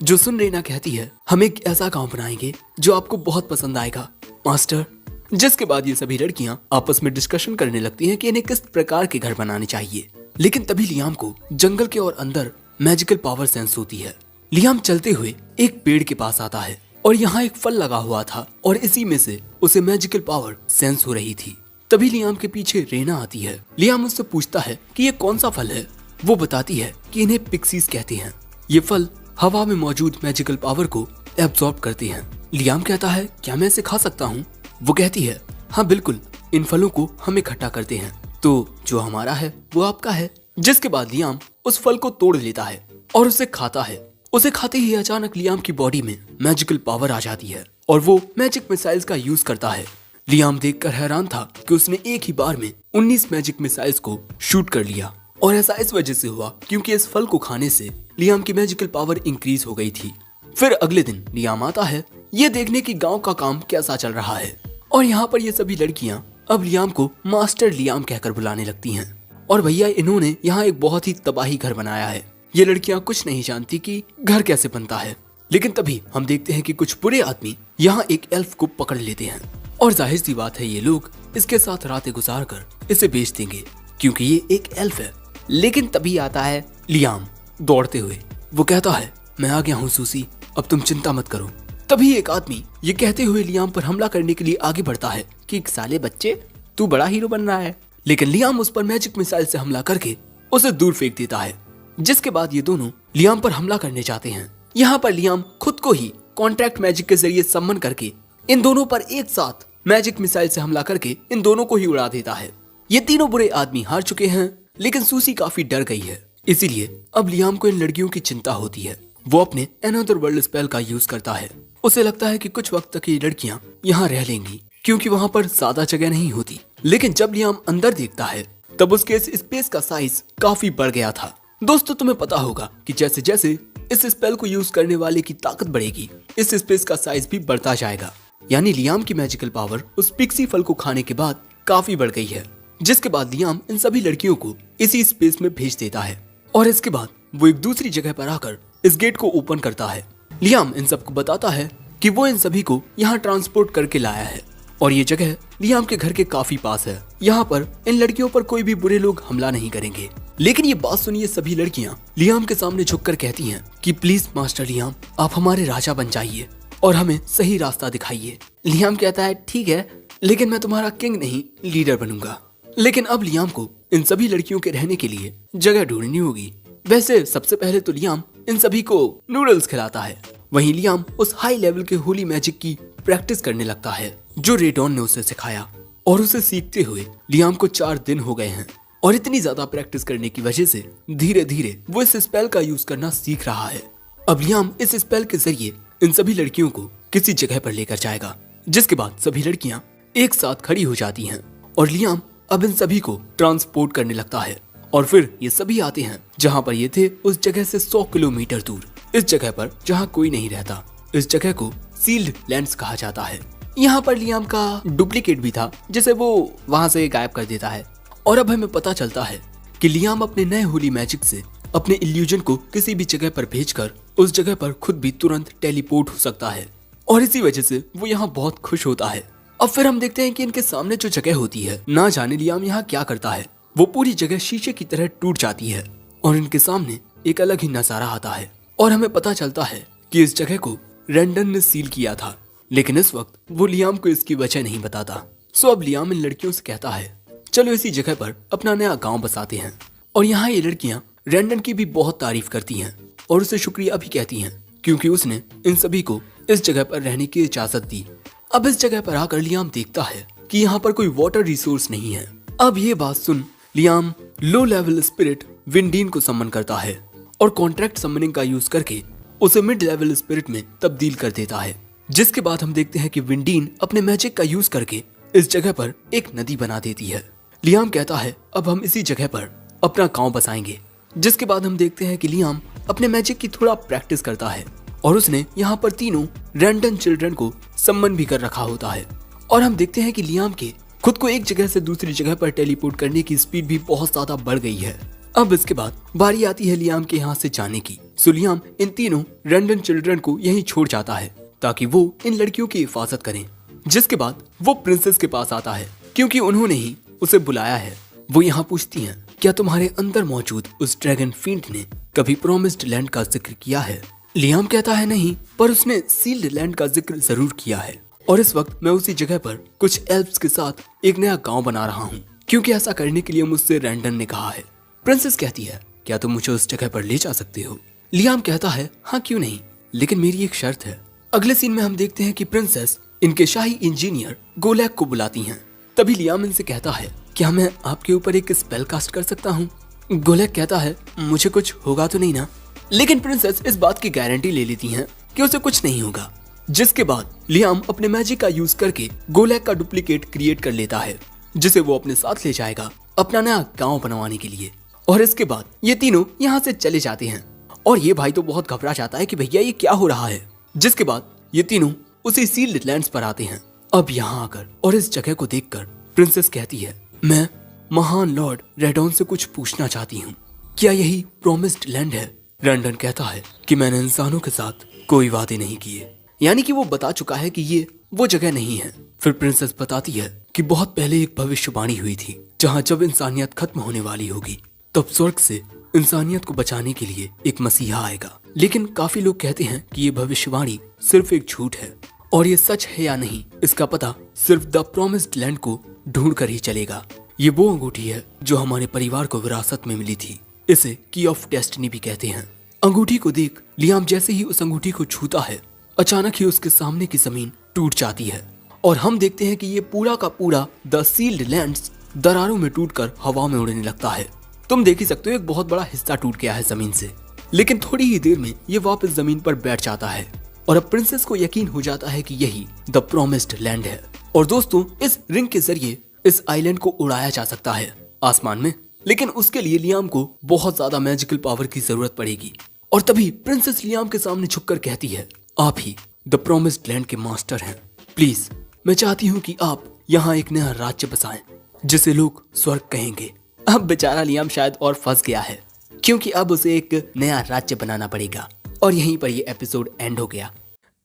जो सुन रेना कहती है, हम एक ऐसा गांव बनाएंगे जो आपको बहुत पसंद आएगा मास्टर। जिसके बाद ये सभी लड़कियां आपस में डिस्कशन करने लगती हैं कि इन्हें किस प्रकार के घर बनाने चाहिए। लेकिन तभी लियाम को जंगल के और अंदर मैजिकल पावर सेंस होती है। लियाम चलते हुए एक पेड़ के पास आता है और यहाँ एक फल लगा हुआ था और इसी में से उसे मैजिकल पावर सेंस हो रही थी। तभी लियाम के पीछे रेना आती है। लियाम उससे पूछता है कि ये कौन सा फल है। वो बताती है कि इन्हें पिक्सीज कहते हैं। ये फल हवा में मौजूद मैजिकल पावर को एब्जॉर्ब करते हैं। लियाम कहता है, क्या मैं इसे खा सकता हूँ? वो कहती है, हाँ बिल्कुल, इन फलों को हम इकट्ठा करते हैं तो जो हमारा है वो आपका है। जिसके बाद लियाम उस फल को तोड़ लेता है और उसे खाता है। उसे खाते ही अचानक लियाम की बॉडी में मैजिकल पावर आ जाती है और वो मैजिक मिसाइल्स का यूज करता है। लियाम देखकर हैरान था कि उसने एक ही बार में 19 मैजिक मिसाइल्स को शूट कर लिया और ऐसा इस वजह से हुआ क्योंकि इस फल को खाने से लियाम की मैजिकल पावर इंक्रीज हो गई थी। फिर अगले दिन लियाम आता है ये देखने की गांव का काम कैसा चल रहा है और यहाँ पर ये सभी लड़कियां अब लियाम को मास्टर लियाम कहकर बुलाने लगती हैं। और भैया इन्होंने यहाँ एक बहुत ही तबाही घर बनाया है। ये लड़कियां कुछ नहीं जानती कि घर कैसे बनता है। लेकिन तभी हम देखते हैं कि कुछ बुरे आदमी यहाँ एक एल्फ को पकड़ लेते हैं और जाहिर सी बात है ये लोग इसके साथ रातें गुजार कर इसे बेच देंगे क्योंकि ये एक एल्फ है। लेकिन तभी आता है लियाम दौड़ते हुए। वो कहता है, मैं आ गया हूँ सूसी, अब तुम चिंता मत करो। तभी एक आदमी ये कहते हुए लियाम पर हमला करने के लिए आगे बढ़ता है कि साले बच्चे, तू बड़ा हीरो बन रहा है। लेकिन लियाम उस पर मैजिक मिसाइल से हमला करके उसे दूर फेंक देता है। जिसके बाद ये दोनों लियाम पर हमला करने जाते हैं। यहाँ पर लियाम खुद को ही कॉन्ट्रैक्ट मैजिक के जरिए सम्मन करके इन दोनों पर एक साथ मैजिक मिसाइल से हमला करके इन दोनों को ही उड़ा देता है। ये तीनों बुरे आदमी हार चुके हैं लेकिन सूसी काफी डर गई है, इसीलिए अब लियाम को इन लड़कियों की चिंता होती है। वो अपने अनदर वर्ल्ड स्पेल का यूज करता है। उसे लगता है कि कुछ वक्त तक ये लड़कियां यहाँ रह लेंगी क्योंकि वहाँ पर ज्यादा जगह नहीं होती। लेकिन जब लियाम अंदर देखता है तब उसके इस स्पेस का साइज काफी बढ़ गया था। दोस्तों तुम्हें पता होगा कि जैसे जैसे इस स्पेल को यूज करने वाले की ताकत बढ़ेगी इस स्पेस का साइज भी बढ़ता जाएगा। यानी लियाम की मैजिकल पावर उस पिक्सी फल को खाने के बाद काफी बढ़ गई है। जिसके बाद लियाम इन सभी लड़कियों को इसी स्पेस में भेज देता है और इसके बाद वो एक दूसरी जगह पर आकर इस गेट को ओपन करता है। लियाम इन सबको बताता है कि वो इन सभी को यहाँ ट्रांसपोर्ट करके लाया है और ये जगह लियाम के घर के काफी पास है। यहाँ पर इन लड़कियों पर कोई भी बुरे लोग हमला नहीं करेंगे। लेकिन ये बात सुनिए सभी लड़कियाँ लियाम के सामने झुककर कहती हैं कि प्लीज मास्टर लियाम, आप हमारे राजा बन जाइए और हमें सही रास्ता दिखाइए। लियाम कहता है, ठीक है, लेकिन मैं तुम्हारा किंग नहीं लीडर बनूंगा। लेकिन अब लियाम को इन सभी लड़कियों के रहने के लिए जगह ढूंढनी होगी। वैसे सबसे पहले तो लियाम इन सभी को नूडल्स खिलाता है। वहीं लियाम उस हाई लेवल के होली मैजिक की प्रैक्टिस करने लगता है जो रेडॉन ने उसे सिखाया और उसे सीखते हुए लियाम को 4 दिन हो गए हैं और इतनी ज्यादा प्रैक्टिस करने की वजह से धीरे धीरे वो इस स्पेल का यूज करना सीख रहा है। अब लियाम इस स्पेल के जरिए इन सभी लड़कियों को किसी जगह पर लेकर जाएगा। जिसके बाद सभी लड़कियां एक साथ खड़ी हो जाती हैं और लियाम अब इन सभी को ट्रांसपोर्ट करने लगता है और फिर ये सभी आते हैं जहाँ पर ये थे उस जगह से 100 किलोमीटर दूर, इस जगह पर जहाँ कोई नहीं रहता। इस जगह को सील्ड लैंड्स कहा जाता है। यहाँ पर लियाम का डुप्लीकेट भी था जिसे वो वहाँ से गायब कर देता है और अब हमें पता चलता है कि लियाम अपने नए होली मैजिक से अपने इल्यूजन को किसी भी जगह पर भेजकर उस जगह पर खुद भी तुरंत टेलीपोर्ट हो सकता है और इसी वजह से वो यहाँ बहुत खुश होता है। अब फिर हम देखते हैं कि इनके सामने जो जगह होती है, ना जाने लियाम यहाँ क्या करता है, वो पूरी जगह शीशे की तरह टूट जाती है और इनके सामने एक अलग ही नजारा आता है और हमें पता चलता है कि इस जगह को रैंडन ने सील किया था। लेकिन इस वक्त वो लियाम को इसकी वजह नहीं बताता। सो अब लियाम इन लड़कियों से कहता है, चलो इसी जगह पर अपना नया गांव बसाते हैं। और यहाँ ये लड़कियां रैंडन की भी बहुत तारीफ करती हैं और उसे शुक्रिया भी कहती हैं क्योंकि उसने इन सभी को इस जगह पर रहने की इजाजत दी। अब इस जगह पर आकर लियाम देखता है कि यहाँ पर कोई वाटर रिसोर्स नहीं है। अब ये बात सुन लियाम लो लेवल स्पिरिट विंडीन को सम्मन करता है और कॉन्ट्रैक्ट सम्मनिंग का यूज करके उसे मिड लेवल स्पिरिट में तब्दील कर देता है। जिसके बाद हम देखते हैं कि विंडीन अपने मैजिक का यूज करके इस जगह पर एक नदी बना देती है। लियाम कहता है, अब हम इसी जगह पर अपना गांव बसाएंगे। जिसके बाद हम देखते हैं कि लियाम अपने मैजिक की थोड़ा प्रैक्टिस करता है और उसने यहाँ पर तीनों रैंडम चिल्ड्रन को सम्मन भी कर रखा होता है। और हम देखते हैं कि लियाम के खुद को एक जगह से दूसरी जगह पर टेलीपोर्ट करने की स्पीड भी बहुत ज्यादा बढ़ गई है। अब इसके बाद बारी आती है लियाम के यहाँ से जाने की। सो लियाम इन तीनों रैंडम चिल्ड्रन को यहीं छोड़ जाता है ताकि वो इन लड़कियों की हिफाजत करें। जिसके बाद वो प्रिंसेस के पास आता है क्योंकि उन्होंने ही उसे बुलाया है। वो यहाँ पूछती हैं, क्या तुम्हारे अंदर मौजूद उस ड्रैगन फिंड ने कभी प्रॉमिस्ड लैंड का जिक्र किया है? लियाम कहता है नहीं, पर उसने सील्ड लैंड का जिक्र जरूर किया है और इस वक्त मैं उसी जगह पर कुछ एल्फ्स के साथ एक नया गांव बना रहा हूँ क्योंकि ऐसा करने के लिए मुझसे रैंडन ने कहा है। प्रिंसेस कहती है, क्या तुम मुझे उस जगह पर ले जा सकते हो? लियाम कहता है, हाँ क्यों नहीं, लेकिन मेरी एक शर्त है। अगले सीन में हम देखते हैं कि प्रिंसेस इनके शाही इंजीनियर गोलैक को बुलाती हैं। तभी लियाम इनसे कहता है, क्या मैं आपके ऊपर एक स्पेल कास्ट कर सकता हूँ? गोलैक कहता है, मुझे कुछ होगा तो नहीं ना? लेकिन प्रिंसेस इस बात की गारंटी ले लेती हैं कि उसे कुछ नहीं होगा। जिसके बाद लियाम अपने मैजिक का यूज करके गोलैक का डुप्लीकेट क्रिएट कर लेता है जिसे वो अपने साथ ले जाएगा अपना नया गांव बनवाने के लिए। और इसके बाद ये तीनों यहाँ से चले जाते हैं और ये भाई तो बहुत घबरा जाता है कि भैया ये क्या हो रहा है। जिसके बाद ये तीनों उसी सील्ड लैंड्स पर आते हैं। अब यहाँ आकर और इस जगह को देखकर प्रिंसेस कहती है, मैं महान लॉर्ड रेडॉन से कुछ पूछना चाहती हूँ, क्या यही प्रॉमिस्ड लैंड है? रैंडन कहता है कि मैंने इंसानों के साथ कोई वादे नहीं किए, यानी कि वो बता चुका है कि ये वो जगह नहीं है। फिर प्रिंसेस बताती है कि बहुत पहले एक भविष्यवाणी हुई थी जहाँ जब इंसानियत खत्म होने वाली होगी तब स्वर्ग से इंसानियत को बचाने के लिए एक मसीहा आएगा। लेकिन काफी लोग कहते हैं कि ये भविष्यवाणी सिर्फ एक झूठ है और ये सच है या नहीं इसका पता सिर्फ द प्रॉमिस्ड लैंड को ढूंढ कर ही चलेगा। ये वो अंगूठी है जो हमारे परिवार को विरासत में मिली थी, इसे की ऑफ डेस्टिनी भी कहते हैं। अंगूठी को देख लियाम जैसे ही उस अंगूठी को छूता है अचानक ही उसके सामने की जमीन टूट जाती है और हम देखते हैं कि ये पूरा का पूरा द सील्ड लैंड्स दरारों में टूटकर हवा में उड़ने लगता है। तुम देख ही सकते हो एक बहुत बड़ा हिस्सा टूट गया है जमीन से, लेकिन थोड़ी ही देर में ये वापस जमीन पर बैठ जाता है और अब प्रिंसेस को यकीन हो जाता है कि यही द प्रॉमिस्ड लैंड है। और दोस्तों, इस रिंग के जरिए इस आइलैंड को उड़ाया जा सकता है आसमान में, लेकिन उसके लिए लियाम को बहुत ज्यादा मैजिकल पावर की जरूरत पड़ेगी। और तभी प्रिंसेस लियाम के सामने झुककर कहती है, आप ही द प्रॉमिस्ड लैंड के मास्टर हैं, प्लीज मैं चाहती हूँ कि आप यहाँ एक नया राज्य बसाएं जिसे लोग स्वर्ग कहेंगे। अब बेचारा लियाम शायद और फंस गया है क्योंकि अब उसे एक नया राज्य बनाना पड़ेगा। और यहीं पर ये एपिसोड एंड हो गया।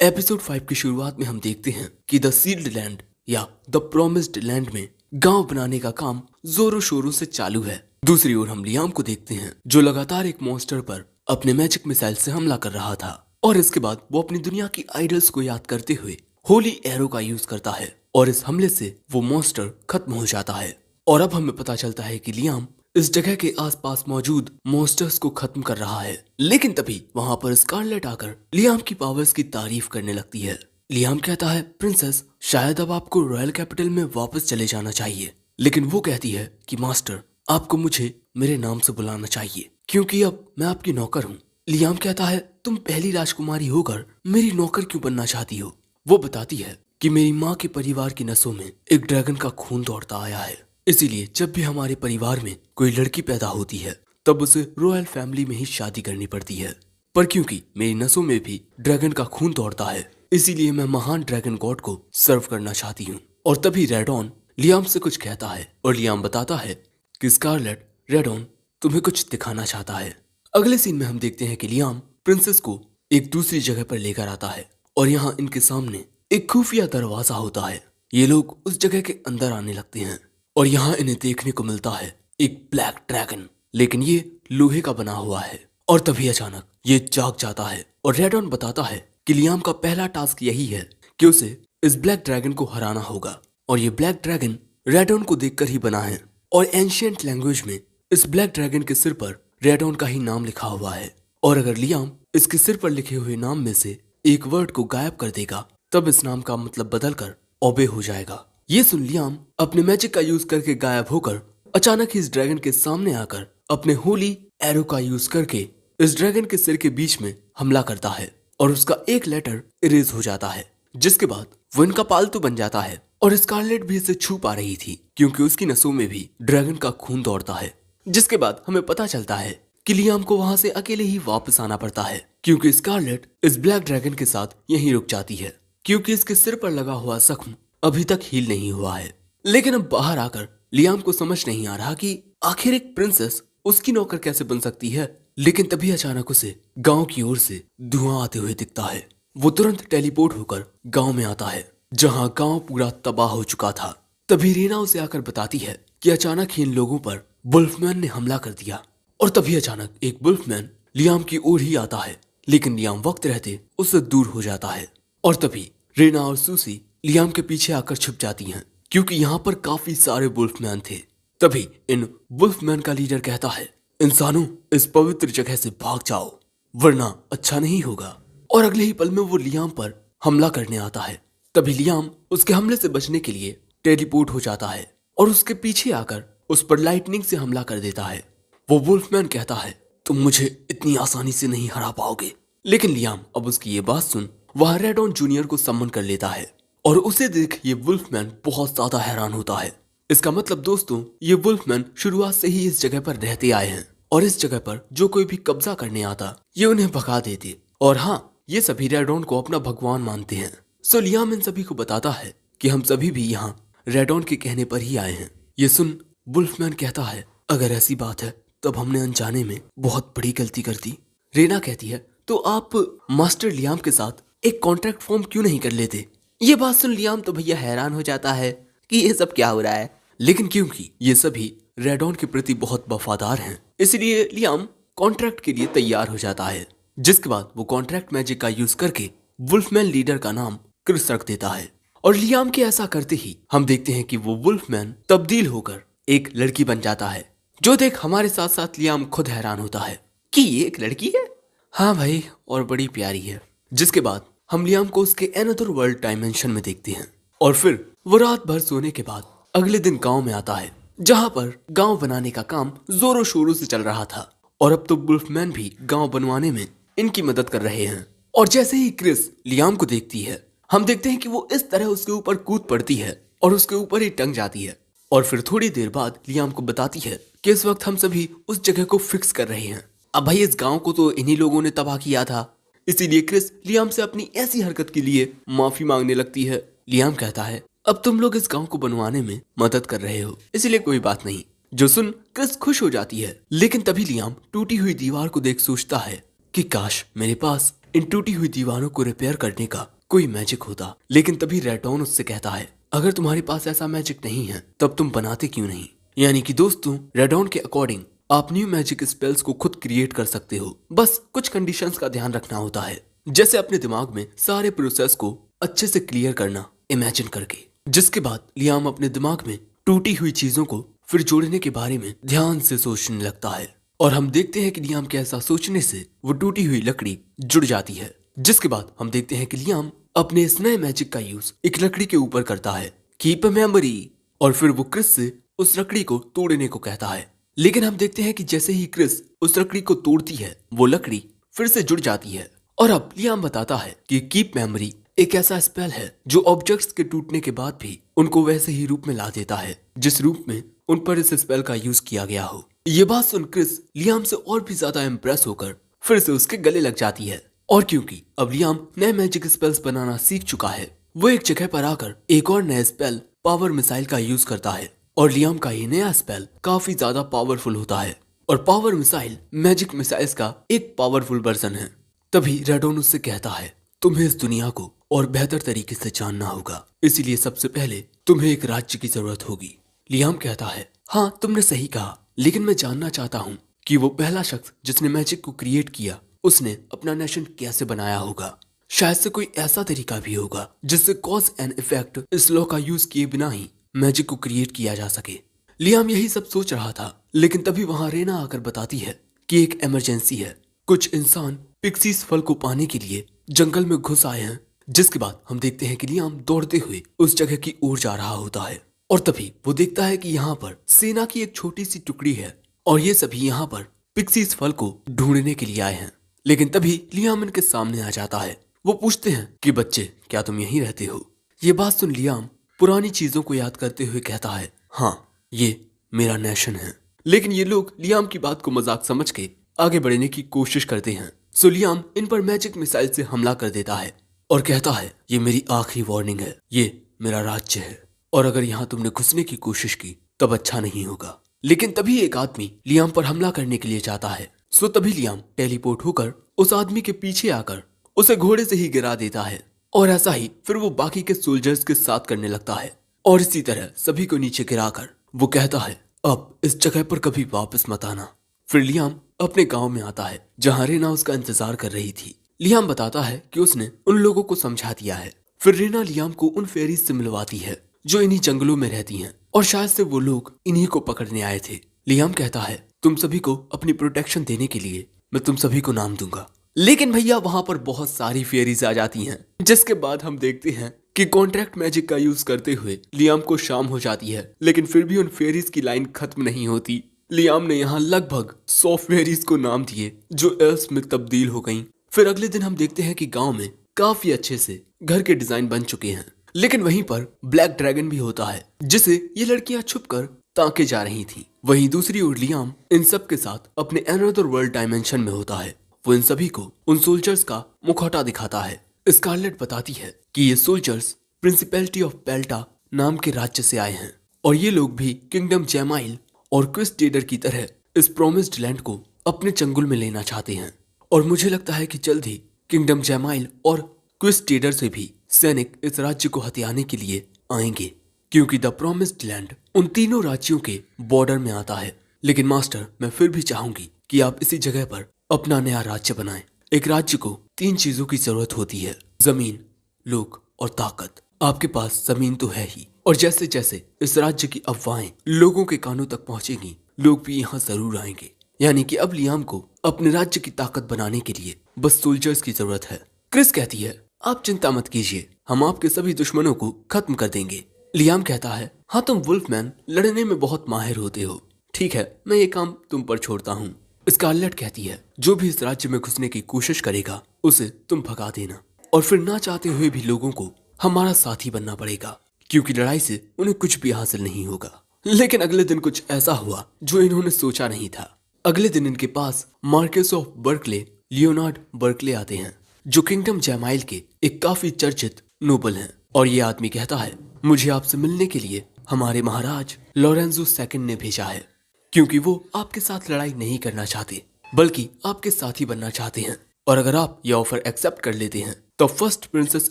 एपिसोड 5 की शुरुआत में हम देखते हैं कि द सील्ड लैंड या द प्रॉमिस्ड लैंड में गांव बनाने का काम जोरों शोरों से चालू है। दूसरी ओर हम लियाम को देखते हैं जो लगातार एक मॉन्स्टर पर अपने मैजिक मिसाइल से हमला कर रहा था और इसके बाद वो अपनी दुनिया की आइडल्स को याद करते हुए होली एरो का यूज करता है और इस हमले से वो मॉन्स्टर खत्म हो जाता है। और अब हमें पता चलता है कि लियाम इस जगह के आसपास मौजूद मॉन्स्टर्स को खत्म कर रहा है। लेकिन तभी वहाँ पर स्कारलेट आकर लियाम की पावर्स की तारीफ करने लगती है। लियाम कहता है, प्रिंसेस शायद अब आपको रॉयल कैपिटल में वापस चले जाना चाहिए। लेकिन वो कहती है कि मास्टर आपको मुझे मेरे नाम से बुलाना चाहिए क्योंकि अब मैं आपकी नौकर हूँ। लियाम कहता है, तुम पहली राजकुमारी होकर मेरी नौकर क्यों बनना चाहती हो? वो बताती है कि मेरी माँ के परिवार की नसों में एक ड्रैगन का खून दौड़ता आया है, इसीलिए जब भी हमारे परिवार में कोई लड़की पैदा होती है तब उसे रॉयल फैमिली में ही शादी करनी पड़ती है। पर क्योंकि मेरी नसों में भी ड्रैगन का खून दौड़ता है इसीलिए मैं महान ड्रैगन गॉड को सर्व करना चाहती हूँ। और तभी रेडॉन लियाम से कुछ कहता है और लियाम बताता है कि स्कारलेट रेडॉन तुम्हें कुछ दिखाना चाहता है। अगले सीन में हम देखते हैं कि लियाम प्रिंसेस को एक दूसरी जगह पर लेकर आता है और यहाँ इनके सामने एक खुफिया दरवाजा होता है। ये लोग उस जगह के अंदर आने लगते हैं और यहाँ इन्हें देखने को मिलता है एक ब्लैक ड्रैगन, लेकिन ये लोहे का बना हुआ है। और तभी अचानक ये जाग जाता है और रेडॉन बताता है कि लियाम का पहला टास्क यही है कि उसे इस ब्लैक ड्रैगन को हराना होगा। और ये ब्लैक ड्रैगन रेडॉन को देखकर ही बना है और एंशिएंट लैंग्वेज में इस ब्लैक ड्रैगन के सिर पर रेडॉन का ही नाम लिखा हुआ है। और अगर लियाम इसके सिर पर लिखे हुए नाम में से एक वर्ड को गायब कर देगा तब इस नाम का मतलब बदलकर ओबे हो जाएगा। ये सुन लियाम अपने मैजिक का यूज करके गायब होकर अचानक ही इस ड्रैगन के सामने आकर अपने होली एरो का यूज करके इस ड्रैगन के सिर के बीच में हमला करता है और उसका एक लेटर इरेज हो जाता है, जिसके बाद वो इनका पालतू बन जाता है। और स्कारलेट भी इसे छू पा रही थी क्योंकि उसकी नसों में भी ड्रैगन का खून दौड़ता है। जिसके बाद हमें पता चलता है कि लियाम को वहां से अकेले ही वापस आना पड़ता है क्योंकि स्कारलेट इस ब्लैक ड्रैगन के साथ यहीं रुक जाती है क्योंकि इसके सिर पर लगा हुआ जख्म अभी तक हील नहीं हुआ है। लेकिन अब बाहर आकर लियाम को समझ नहीं आ रहा कि आखिर एक प्रिंसेस उसकी नौकर कैसे बन सकती है। लेकिन तभी अचानक उसे गांव की ओर से धुआं आते हुए दिखता है। वो तुरंत टेलीपोर्ट होकर गांव में आता है, जहां गांव पूरा तबाह हो चुका था। तभी रीना उसे आकर बताती है कि अचानक ही इन लोगों पर वुल्फमैन ने हमला कर दिया। और तभी अचानक एक वुल्फमैन लियाम की ओर ही आता है, लेकिन लियाम वक्त रहते उससे दूर हो जाता है। और तभी रीना और सूसी लियाम के पीछे आकर छुप जाती हैं, क्योंकि यहाँ पर काफी सारे वुल्फमैन थे। तभी इन वुल्फमैन का लीडर कहता है, इंसानों, इस पवित्र जगह से भाग जाओ, वरना अच्छा नहीं होगा। और अगले ही पल में वो लियाम पर हमला करने आता है। तभी लियाम उसके हमले से बचने के लिए टेलीपोर्ट हो जाता है और उसके पीछे आकर उस पर लाइटनिंग से हमला कर देता है। वो वुल्फमैन कहता है, तुम मुझे इतनी आसानी से नहीं हरा पाओगे। लेकिन लियाम अब उसकी ये बात सुन वह रेडॉन जूनियर को सम्मन कर लेता है और उसे देख ये वुल्फमैन बहुत ज्यादा हैरान होता है। इसका मतलब दोस्तों, ये वुल्फमैन शुरुआत से ही इस जगह पर रहते आए हैं और इस जगह पर जो कोई भी कब्जा करने आता ये उन्हें भगा देते। और हाँ, ये सभी रेडॉन को अपना भगवान मानते हैं। सो लियाम इन सभी को बताता है कि हम सभी भी यहाँ रेडॉन के कहने पर ही आए हैं। ये सुन वुल्फमैन कहता है, अगर ऐसी बात है तब हमने अनजाने में बहुत बड़ी गलती कर दी। रीना कहती है, तो आप मास्टर लियाम के साथ एक कॉन्ट्रैक्ट फॉर्म क्यों नहीं कर लेते। ये बात सुन लियाम तो भैया हैरान हो जाता है कि ये सब क्या हो रहा है। लेकिन क्योंकि ये सभी रेडॉन के प्रति बहुत वफादार हैं, इसलिए लियाम कॉन्ट्रैक्ट के लिए तैयार हो जाता है। जिसके बाद वो कॉन्ट्रैक्ट मैजिक का यूज करके वुल्फमैन लीडर का नाम क्रिस रख देता है। और लियाम के ऐसा करते ही हम देखते हैं कि वो वुल्फमैन तब्दील होकर एक लड़की बन जाता है, जो देख हमारे साथ साथ लियाम खुद हैरान होता है कि ये एक लड़की है। हाँ भाई, और बड़ी प्यारी है। जिसके बाद हम लियाम को उसके अनदर वर्ल्ड डायमेंशन में देखते हैं। और फिर वो रात भर सोने के बाद अगले दिन गांव में आता है, जहां पर गांव बनाने का काम जोरों शोरों से चल रहा था। और अब तो वुल्फमैन भी गांव बनवाने में इनकी मदद कर रहे हैं। और जैसे ही क्रिस लियाम को देखती है, हम देखते हैं कि वो इस तरह उसके ऊपर कूद पड़ती है और उसके ऊपर ही टंग जाती है। और फिर थोड़ी देर बाद लियाम को बताती है कि इस वक्त हम सभी उस जगह को फिक्स कर रहे हैं। अब भाई, इस गांव को तो इन्हीं लोगों ने तबाह किया था, इसीलिए क्रिस लियाम से अपनी ऐसी हरकत के लिए माफी मांगने लगती है। लियाम कहता है, अब तुम लोग इस गांव को बनवाने में मदद कर रहे हो, इसलिए कोई बात नहीं। जो सुन क्रिस खुश हो जाती है। लेकिन तभी लियाम टूटी हुई दीवार को देख सोचता है कि काश मेरे पास इन टूटी हुई दीवारों को रिपेयर करने का कोई मैजिक होता। लेकिन तभी रेडॉन उससे कहता है, अगर तुम्हारे पास ऐसा मैजिक नहीं है तब तुम बनाते क्यों नहीं। यानी कि दोस्तों, रेडॉन के अकॉर्डिंग आप न्यू मैजिक स्पेल्स को खुद क्रिएट कर सकते हो, बस कुछ कंडीशंस का ध्यान रखना होता है। जैसे अपने दिमाग में सारे प्रोसेस को अच्छे से क्लियर करना, इमेजिन करके। जिसके बाद लियाम अपने दिमाग में टूटी हुई चीजों को फिर जोड़ने के बारे में ध्यान से सोचने लगता है। और हम देखते हैं कि लियाम के ऐसा सोचने से वो टूटी हुई लकड़ी जुड़ जाती है। जिसके बाद हम देखते हैं कि लियाम अपने इस नए मैजिक का यूज एक लकड़ी के ऊपर करता है, कीप अ मेमोरी। और फिर वो क्रिस से उस लकड़ी को तोड़ने को कहता है। लेकिन हम देखते हैं कि जैसे ही क्रिस उस लकड़ी को तोड़ती है, वो लकड़ी फिर से जुड़ जाती है। और अब लियाम बताता है कि कीप मेमोरी एक ऐसा स्पेल है जो ऑब्जेक्ट्स के टूटने के बाद भी उनको वैसे ही रूप में ला देता है जिस रूप में उन पर इस स्पेल का यूज किया गया हो। ये बात सुन क्रिस लियाम से और भी ज्यादा इम्प्रेस होकर फिर से उसके गले लग जाती है। और क्योंकि अब लियाम नए मैजिक स्पेल्स बनाना सीख चुका है, वो एक जगह पर आकर एक और नया स्पेल पावर मिसाइल का यूज करता है। और लियाम का ये नया स्पेल काफी ज्यादा पावरफुल होता है और पावर मिसाइल मैजिक मिसाइल्स का एक पावरफुल वर्जन है। तभी रेडॉन उससे कहता है, तुम्हें इस दुनिया को और बेहतर तरीके से जानना होगा, इसीलिए सबसे पहले तुम्हें एक राज्य की जरूरत होगी। लियाम कहता है, हाँ तुमने सही कहा, लेकिन मैं जानना चाहता हूँ कि वो पहला शख्स जिसने मैजिक को क्रिएट किया, उसने अपना नेशन कैसे बनाया होगा। शायद से कोई ऐसा तरीका भी होगा जिससे कॉज एंड इफेक्ट इस लॉ का यूज किए बिना ही मैजिक को क्रिएट किया जा सके। लियाम यही सब सोच रहा था, लेकिन तभी वहां रेना आकर बताती है कि एक इमरजेंसी है। कुछ इंसान पिक्सीज फल को पाने के लिए जंगल में घुस आए हैं। जिसके बाद हम देखते हैं कि लियाम दौड़ते हुए उस जगह की ओर जा रहा होता है। और तभी वो देखता है कि यहाँ पर सेना की एक छोटी सी टुकड़ी है और ये सभी यहाँ पर पिक्सीज फल को ढूंढने के लिए आए हैं। लेकिन तभी लियाम इनके सामने आ जाता है। वो पूछते हैं कि बच्चे, क्या तुम यहीं रहते हो। ये बात सुन लियाम पुरानी चीजों को याद करते हुए कहता है, हाँ ये मेरा नेशन है। लेकिन ये लोग लियाम की बात को मजाक समझ के आगे बढ़ने की कोशिश करते हैं। सो लियाम इन पर मैजिक मिसाइल से हमला कर देता है और कहता है, ये मेरी आखिरी वार्निंग है, ये मेरा राज्य है और अगर यहाँ तुमने घुसने की कोशिश की तब अच्छा नहीं होगा। लेकिन तभी एक आदमी लियाम पर हमला करने के लिए जाता है। सो तभी लियाम टेलीपोर्ट होकर उस आदमी के पीछे आकर उसे घोड़े से ही गिरा देता है और ऐसा ही फिर वो बाकी के सोल्जर्स के साथ करने लगता है और इसी तरह सभी को नीचे गिराकर वो कहता है अब इस जगह पर कभी वापस मत आना। फिर लियाम अपने गांव में आता है जहां रेना उसका इंतजार कर रही थी। लियाम बताता है कि उसने उन लोगों को समझा दिया है। फिर रेना लियाम को उन फेरीज से मिलवाती है जो इन्हीं जंगलों में रहती हैं और शायद से वो लोग इन्हीं को पकड़ने आए थे। लियाम कहता है तुम सभी को अपनी प्रोटेक्शन देने के लिए मैं तुम सभी को नाम दूंगा। लेकिन भैया वहां पर बहुत सारी फेरीज आ जाती हैं, जिसके बाद हम देखते हैं कि कॉन्ट्रैक्ट मैजिक का यूज करते हुए लियाम को शाम हो जाती है, लेकिन फिर भी उन फेरीज की लाइन खत्म नहीं होती। लियाम ने यहाँ लगभग 100 फेरीज को नाम दिए जो एल्स में तब्दील हो गईं। फिर अगले दिन हम देखते हैं कि गांव में काफी अच्छे से घर के डिजाइन बन चुके हैं, लेकिन वहीं पर ब्लैक ड्रैगन भी होता है जिसे ये लड़कियां छुपकर ताके जा रही थी। वहीं दूसरी ओर लियाम इन सब के साथ अपने अनदर वर्ल्ड डायमेंशन में होता है। वो इन सभी को उन सोल्जर्स का मुखौटा दिखाता है। स्कारलेट बताती है कि ये सोल्जर्स प्रिंसिपैलिटी ऑफ पेल्टा नाम के राज्य से आए हैं और ये लोग भी किंगडम जैमाइल और क्विस्टेडर की तरह इस प्रोमिस्ड लैंड को अपने चंगुल में लेना चाहते हैं। और मुझे लगता है कि जल्द ही किंगडम जैमाइल और क्विस्टेडर से भी सैनिक इस राज्य को हथियाने के लिए आएंगे, क्योंकि द प्रोमिस्ड लैंड उन तीनों राज्यों के बॉर्डर में आता है। लेकिन मास्टर, मैं फिर भी चाहूंगी कि आप इसी जगह पर अपना नया राज्य बनाएं। एक राज्य को 3 चीजों की जरूरत होती है, जमीन, लोग और ताकत। आपके पास जमीन तो है ही, और जैसे जैसे इस राज्य की अफवाहें लोगों के कानों तक पहुंचेंगी, लोग भी यहाँ जरूर आएंगे। यानी कि अब लियाम को अपने राज्य की ताकत बनाने के लिए बस सोल्जर्स की जरूरत है। क्रिस कहती है आप चिंता मत कीजिए, हम आपके सभी दुश्मनों को खत्म कर देंगे। लियाम कहता है हाँ, तुम वुल्फमैन लड़ने में बहुत माहिर होते हो। ठीक है, मैं ये काम तुम पर छोड़ता हूँ। स्कारलेट कहती है जो भी इस राज्य में घुसने की कोशिश करेगा उसे तुम भगा देना, और फिर ना चाहते हुए भी लोगों को हमारा साथी बनना पड़ेगा, क्योंकि लड़ाई से उन्हें कुछ भी हासिल नहीं होगा। लेकिन अगले दिन कुछ ऐसा हुआ जो इन्होंने सोचा नहीं था। अगले दिन इनके पास Marquess of Berkeley Leonard Berkeley आते हैं, जो किंगडम जैमाइल के एक काफी चर्चित नोबल हैं। और ये आदमी कहता है मुझे आपसे मिलने के लिए हमारे महाराज लॉरेंजो सेकंड ने भेजा है, क्योंकि वो आपके साथ लड़ाई नहीं करना चाहते बल्कि आपके साथी बनना चाहते हैं। और अगर आप ये ऑफर एक्सेप्ट कर लेते हैं तो फर्स्ट प्रिंसेस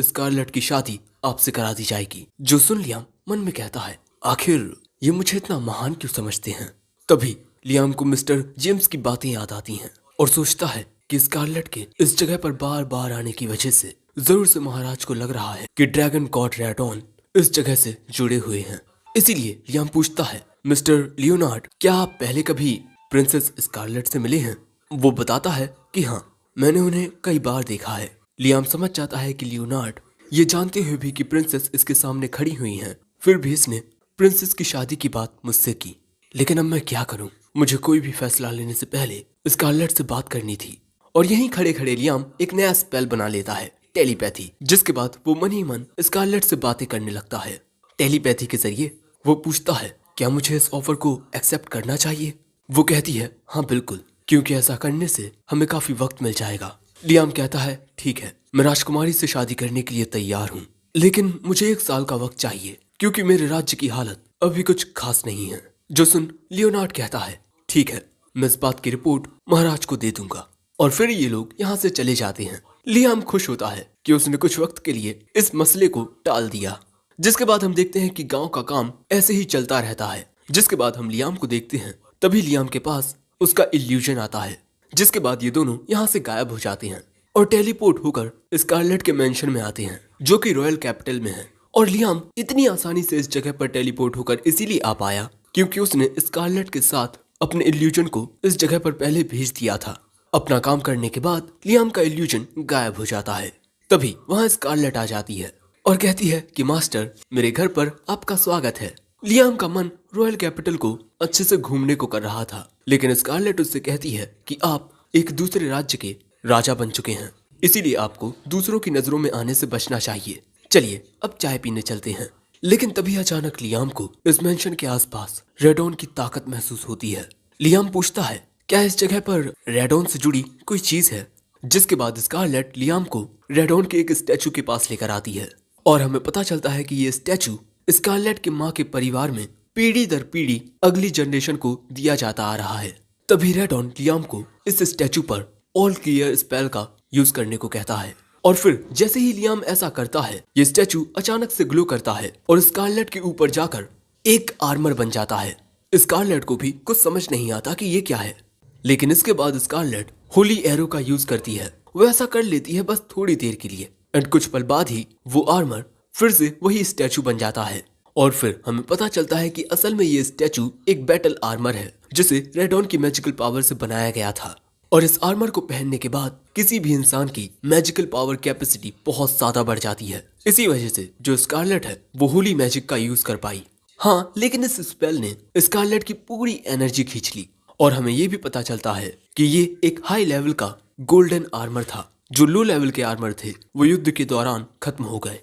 स्कारलेट की शादी आपसे करा दी जाएगी। जो सुन लियाम मन में कहता है आखिर ये मुझे इतना महान क्यों समझते हैं। तभी लियाम को मिस्टर जेम्स की बातें याद आती हैं और सोचता है कि स्कारलेट के इस जगह पर बार बार आने की वजह से जरूर से महाराज को लग रहा है कि ड्रैगन गॉड रेडॉन इस जगह से जुड़े हुए हैं। इसीलिए लियाम पूछता है मिस्टर लियोनार्ड, क्या आप पहले कभी प्रिंसेस स्कारलेट से मिले हैं? वो बताता है कि हाँ, मैंने उन्हें कई बार देखा है। लियाम समझ जाता है कि लियोनार्ड ये जानते हुए भी कि प्रिंसेस इसके सामने खड़ी हुई हैं, फिर भी इसने प्रिंसेस की शादी की बात मुझसे की। लेकिन अब मैं क्या करूं? मुझे कोई भी फैसला लेने से पहले स्कारलेट से बात करनी थी। और यहीं खड़े खड़े लियाम एक नया स्पेल बना लेता है, टेलीपैथी, जिसके बाद वो मन ही मन स्कारलेट से बातें करने लगता है। टेलीपैथी के जरिए वो पूछता है क्या मुझे इस ऑफर को एक्सेप्ट करना चाहिए? वो कहती है हाँ बिल्कुल, क्योंकि ऐसा करने से हमें काफी वक्त मिल जाएगा। लियाम कहता है ठीक है, मैं राजकुमारी से शादी करने के लिए तैयार हूँ, लेकिन मुझे 1 साल का वक्त चाहिए, क्योंकि मेरे राज्य की हालत अभी कुछ खास नहीं है। जो सुन लियोनार्ड कहता है ठीक है, मैं इस बात की रिपोर्ट महाराज को दे दूंगा। और फिर ये लोग यहाँ से चले जाते हैं। लियाम खुश होता है कि उसने कुछ वक्त के लिए इस मसले को टाल दिया। जिसके बाद हम देखते हैं कि गांव का काम ऐसे ही चलता रहता है। जिसके बाद हम लियाम को देखते हैं, तभी लियाम के पास उसका इल्यूजन आता है, जिसके बाद ये दोनों यहाँ से गायब हो जाते हैं और टेलीपोर्ट होकर स्कारलेट के मेंशन में आते हैं, जो कि रॉयल कैपिटल में है। और लियाम इतनी आसानी से इस जगह पर टेलीपोर्ट होकर इसीलिए आ पाया क्योंकि उसने स्कारलेट के साथ अपने इल्यूजन को इस जगह पर पहले भेज दिया था। अपना काम करने के बाद लियाम का इल्यूजन गायब हो जाता है। तभी वहाँ स्कारलेट आ जाती है और कहती है कि मास्टर, मेरे घर पर आपका स्वागत है। लियाम का मन रॉयल कैपिटल को अच्छे से घूमने को कर रहा था, लेकिन स्कारलेट उससे कहती है कि आप एक दूसरे राज्य के राजा बन चुके हैं, इसीलिए आपको दूसरों की नजरों में आने से बचना चाहिए। चलिए अब चाय पीने चलते हैं। लेकिन तभी अचानक लियाम को इस मेंशन के आसपास रेडॉन की ताकत महसूस होती है। लियाम पूछता है क्या इस जगह पर रेडॉन से जुड़ी कोई चीज है? जिसके बाद स्कारलेट लियाम को रेडॉन के एक स्टैचू के पास लेकर आती है और हमें पता चलता है कि ये स्टैचू स्कारलेट की माँ के परिवार में पीढ़ी दर पीढ़ी अगली जनरेशन को दिया जाता आ रहा है। तभी रेडॉन लियाम को इस स्टैचू पर ऑल क्लियर स्पेल का यूज करने को कहता है और फिर जैसे ही लियाम ऐसा करता है ये स्टैचू अचानक से ग्लो करता है और स्कारलेट के ऊपर जाकर एक आर्मर बन जाता है। स्कारलेट को भी कुछ समझ नहीं आता कि ये क्या है, लेकिन इसके बाद स्कारलेट होली एरो का यूज करती है। वो ऐसा कर लेती है बस थोड़ी देर के लिए एंड कुछ पल बाद ही वो आर्मर फिर से वही स्टैचू बन जाता है और फिर हमें पता चलता है कि असल में ये स्टैचू एक बैटल आर्मर है जिसे रेडॉन की मैजिकल पावर से बनाया गया था। और इस आर्मर को पहनने के बाद किसी भी इंसान की मैजिकल पावर कैपेसिटी बहुत ज्यादा बढ़ जाती है। इसी वजह से जो स्कारलेट है वो होली मैजिक का यूज कर पाई। हाँ, लेकिन इस स्पेल ने स्कारलेट की पूरी एनर्जी खींच ली और हमें ये भी पता चलता है कि ये एक हाई लेवल का गोल्डन आर्मर था। जो लो लेवल के आर्मर थे वो युद्ध के दौरान खत्म हो गए।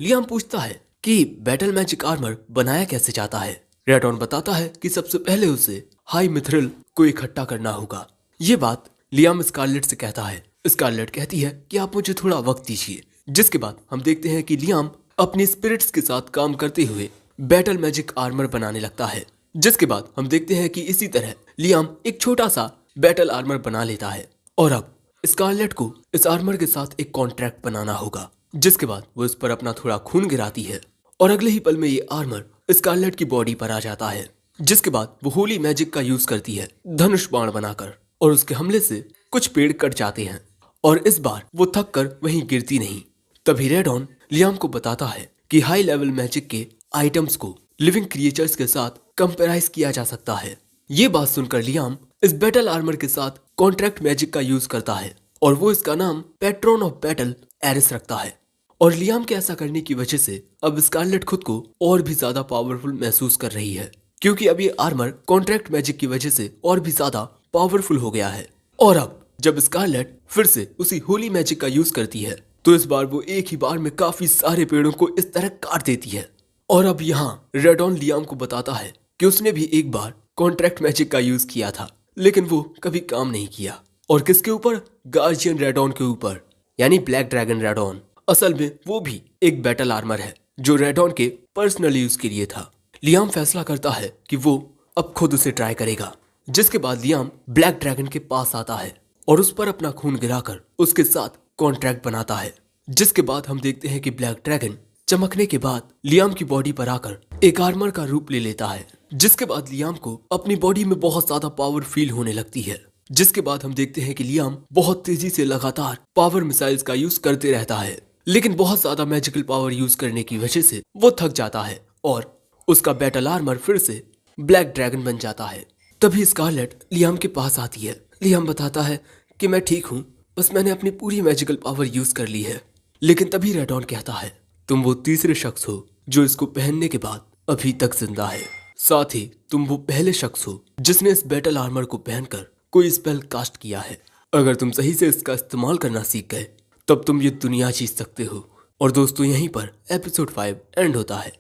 लियाम पूछता है कि बैटल मैजिक आर्मर बनाया कैसे जाता है। रेडॉन बताता है कि सबसे पहले उसे हाई मिथ्रिल को इकट्ठा करना होगा। ये बात लियाम स्कारलेट से कहता है। स्कारलेट कहती है कि आप मुझे थोड़ा वक्त दीजिए, जिसके बाद हम देखते हैं कि लियाम अपनी स्पिरिट्स के साथ काम करते हुए बैटल मैजिक आर्मर बनाने लगता है। जिसके बाद हम देखते हैं कि इसी तरह लियाम एक छोटा सा बैटल आर्मर बना लेता है और अब स्कारलेट को इस आर्मर के साथ एक कॉन्ट्रैक्ट बनाना होगा। जिसके बाद वो इस पर अपना थोड़ा खून गिराती है और अगले ही पल में ये आर्मर स्कारलेट की बॉडी पर आ जाता है। जिसके बाद वो होली मैजिक का यूज करती है धनुष बाण बनाकर और उसके हमले से कुछ पेड़ कट जाते हैं और इस बार वो थक कर वहीं गिरती नहीं। तभी रेडॉन लियाम को बताता है कि हाई लेवल मैजिक के आइटम्स को लिविंग क्रिएचर्स के साथ कंपेराइज किया जा सकता है। ये बात सुनकर लियाम इस बैटल आर्मर के साथ कॉन्ट्रैक्ट मैजिक का यूज करता है और वो इसका नाम पैट्रॉन ऑफ बैटल एरिस रखता है। और लियाम के ऐसा करने की वजह से अब स्कारलेट खुद को और भी ज्यादा पावरफुल महसूस कर रही है, क्योंकि अब ये आर्मर कॉन्ट्रैक्ट मैजिक की वजह से और भी ज्यादा पावरफुल हो गया है। और अब जब स्कारलेट फिर से उसी होली मैजिक का यूज करती है तो इस बार वो एक ही बार में काफी सारे पेड़ों को इस तरह काट देती है। और अब यहाँ रेडॉन लियाम को बताता है कि उसने भी एक बार कॉन्ट्रैक्ट मैजिक का यूज किया था, लेकिन वो कभी काम नहीं किया। और किसके ऊपर? गार्जियन रेडॉन के ऊपर, यानी ब्लैक ड्रैगन रेडॉन। असल में वो भी एक बैटल आर्मर है जो रेडॉन के पर्सनल यूज के लिए था। लियाम फैसला करता है कि वो अब खुद उसे ट्राई करेगा। जिसके बाद लियाम ब्लैक ड्रैगन के पास आता है और उस पर अपना खून गिराकर उसके साथ कॉन्ट्रैक्ट बनाता है। जिसके बाद हम देखते हैं कि ब्लैक ड्रैगन चमकने के बाद लियाम की बॉडी पर आकर एक आर्मर का रूप ले लेता है। जिसके बाद लियाम को अपनी बॉडी में बहुत ज्यादा पावर फील होने लगती है। जिसके बाद हम देखते हैं कि लियाम बहुत तेजी से लगातार पावर मिसाइल्स का यूज करते रहता है, लेकिन बहुत ज्यादा मैजिकल पावर यूज करने की वजह से वो थक जाता है और उसका बैटल आर्मर फिर से ब्लैक ड्रैगन बन जाता है। तभी स्कारलेट लियाम के पास आती है। लियाम बताता है कि मैं ठीक हूँ, बस मैंने अपनी पूरी मैजिकल पावर यूज कर ली है। लेकिन तभी रेडॉन कहता है तुम वो तीसरे शख्स हो जो इसको पहनने के बाद अभी तक जिंदा है। साथ ही तुम वो पहले शख्स हो जिसने इस बैटल आर्मर को पहनकर कोई स्पेल कास्ट किया है। अगर तुम सही से इसका इस्तेमाल करना सीख गए तब तुम ये दुनिया जीत सकते हो। और दोस्तों यहीं पर एपिसोड 5 एंड होता है।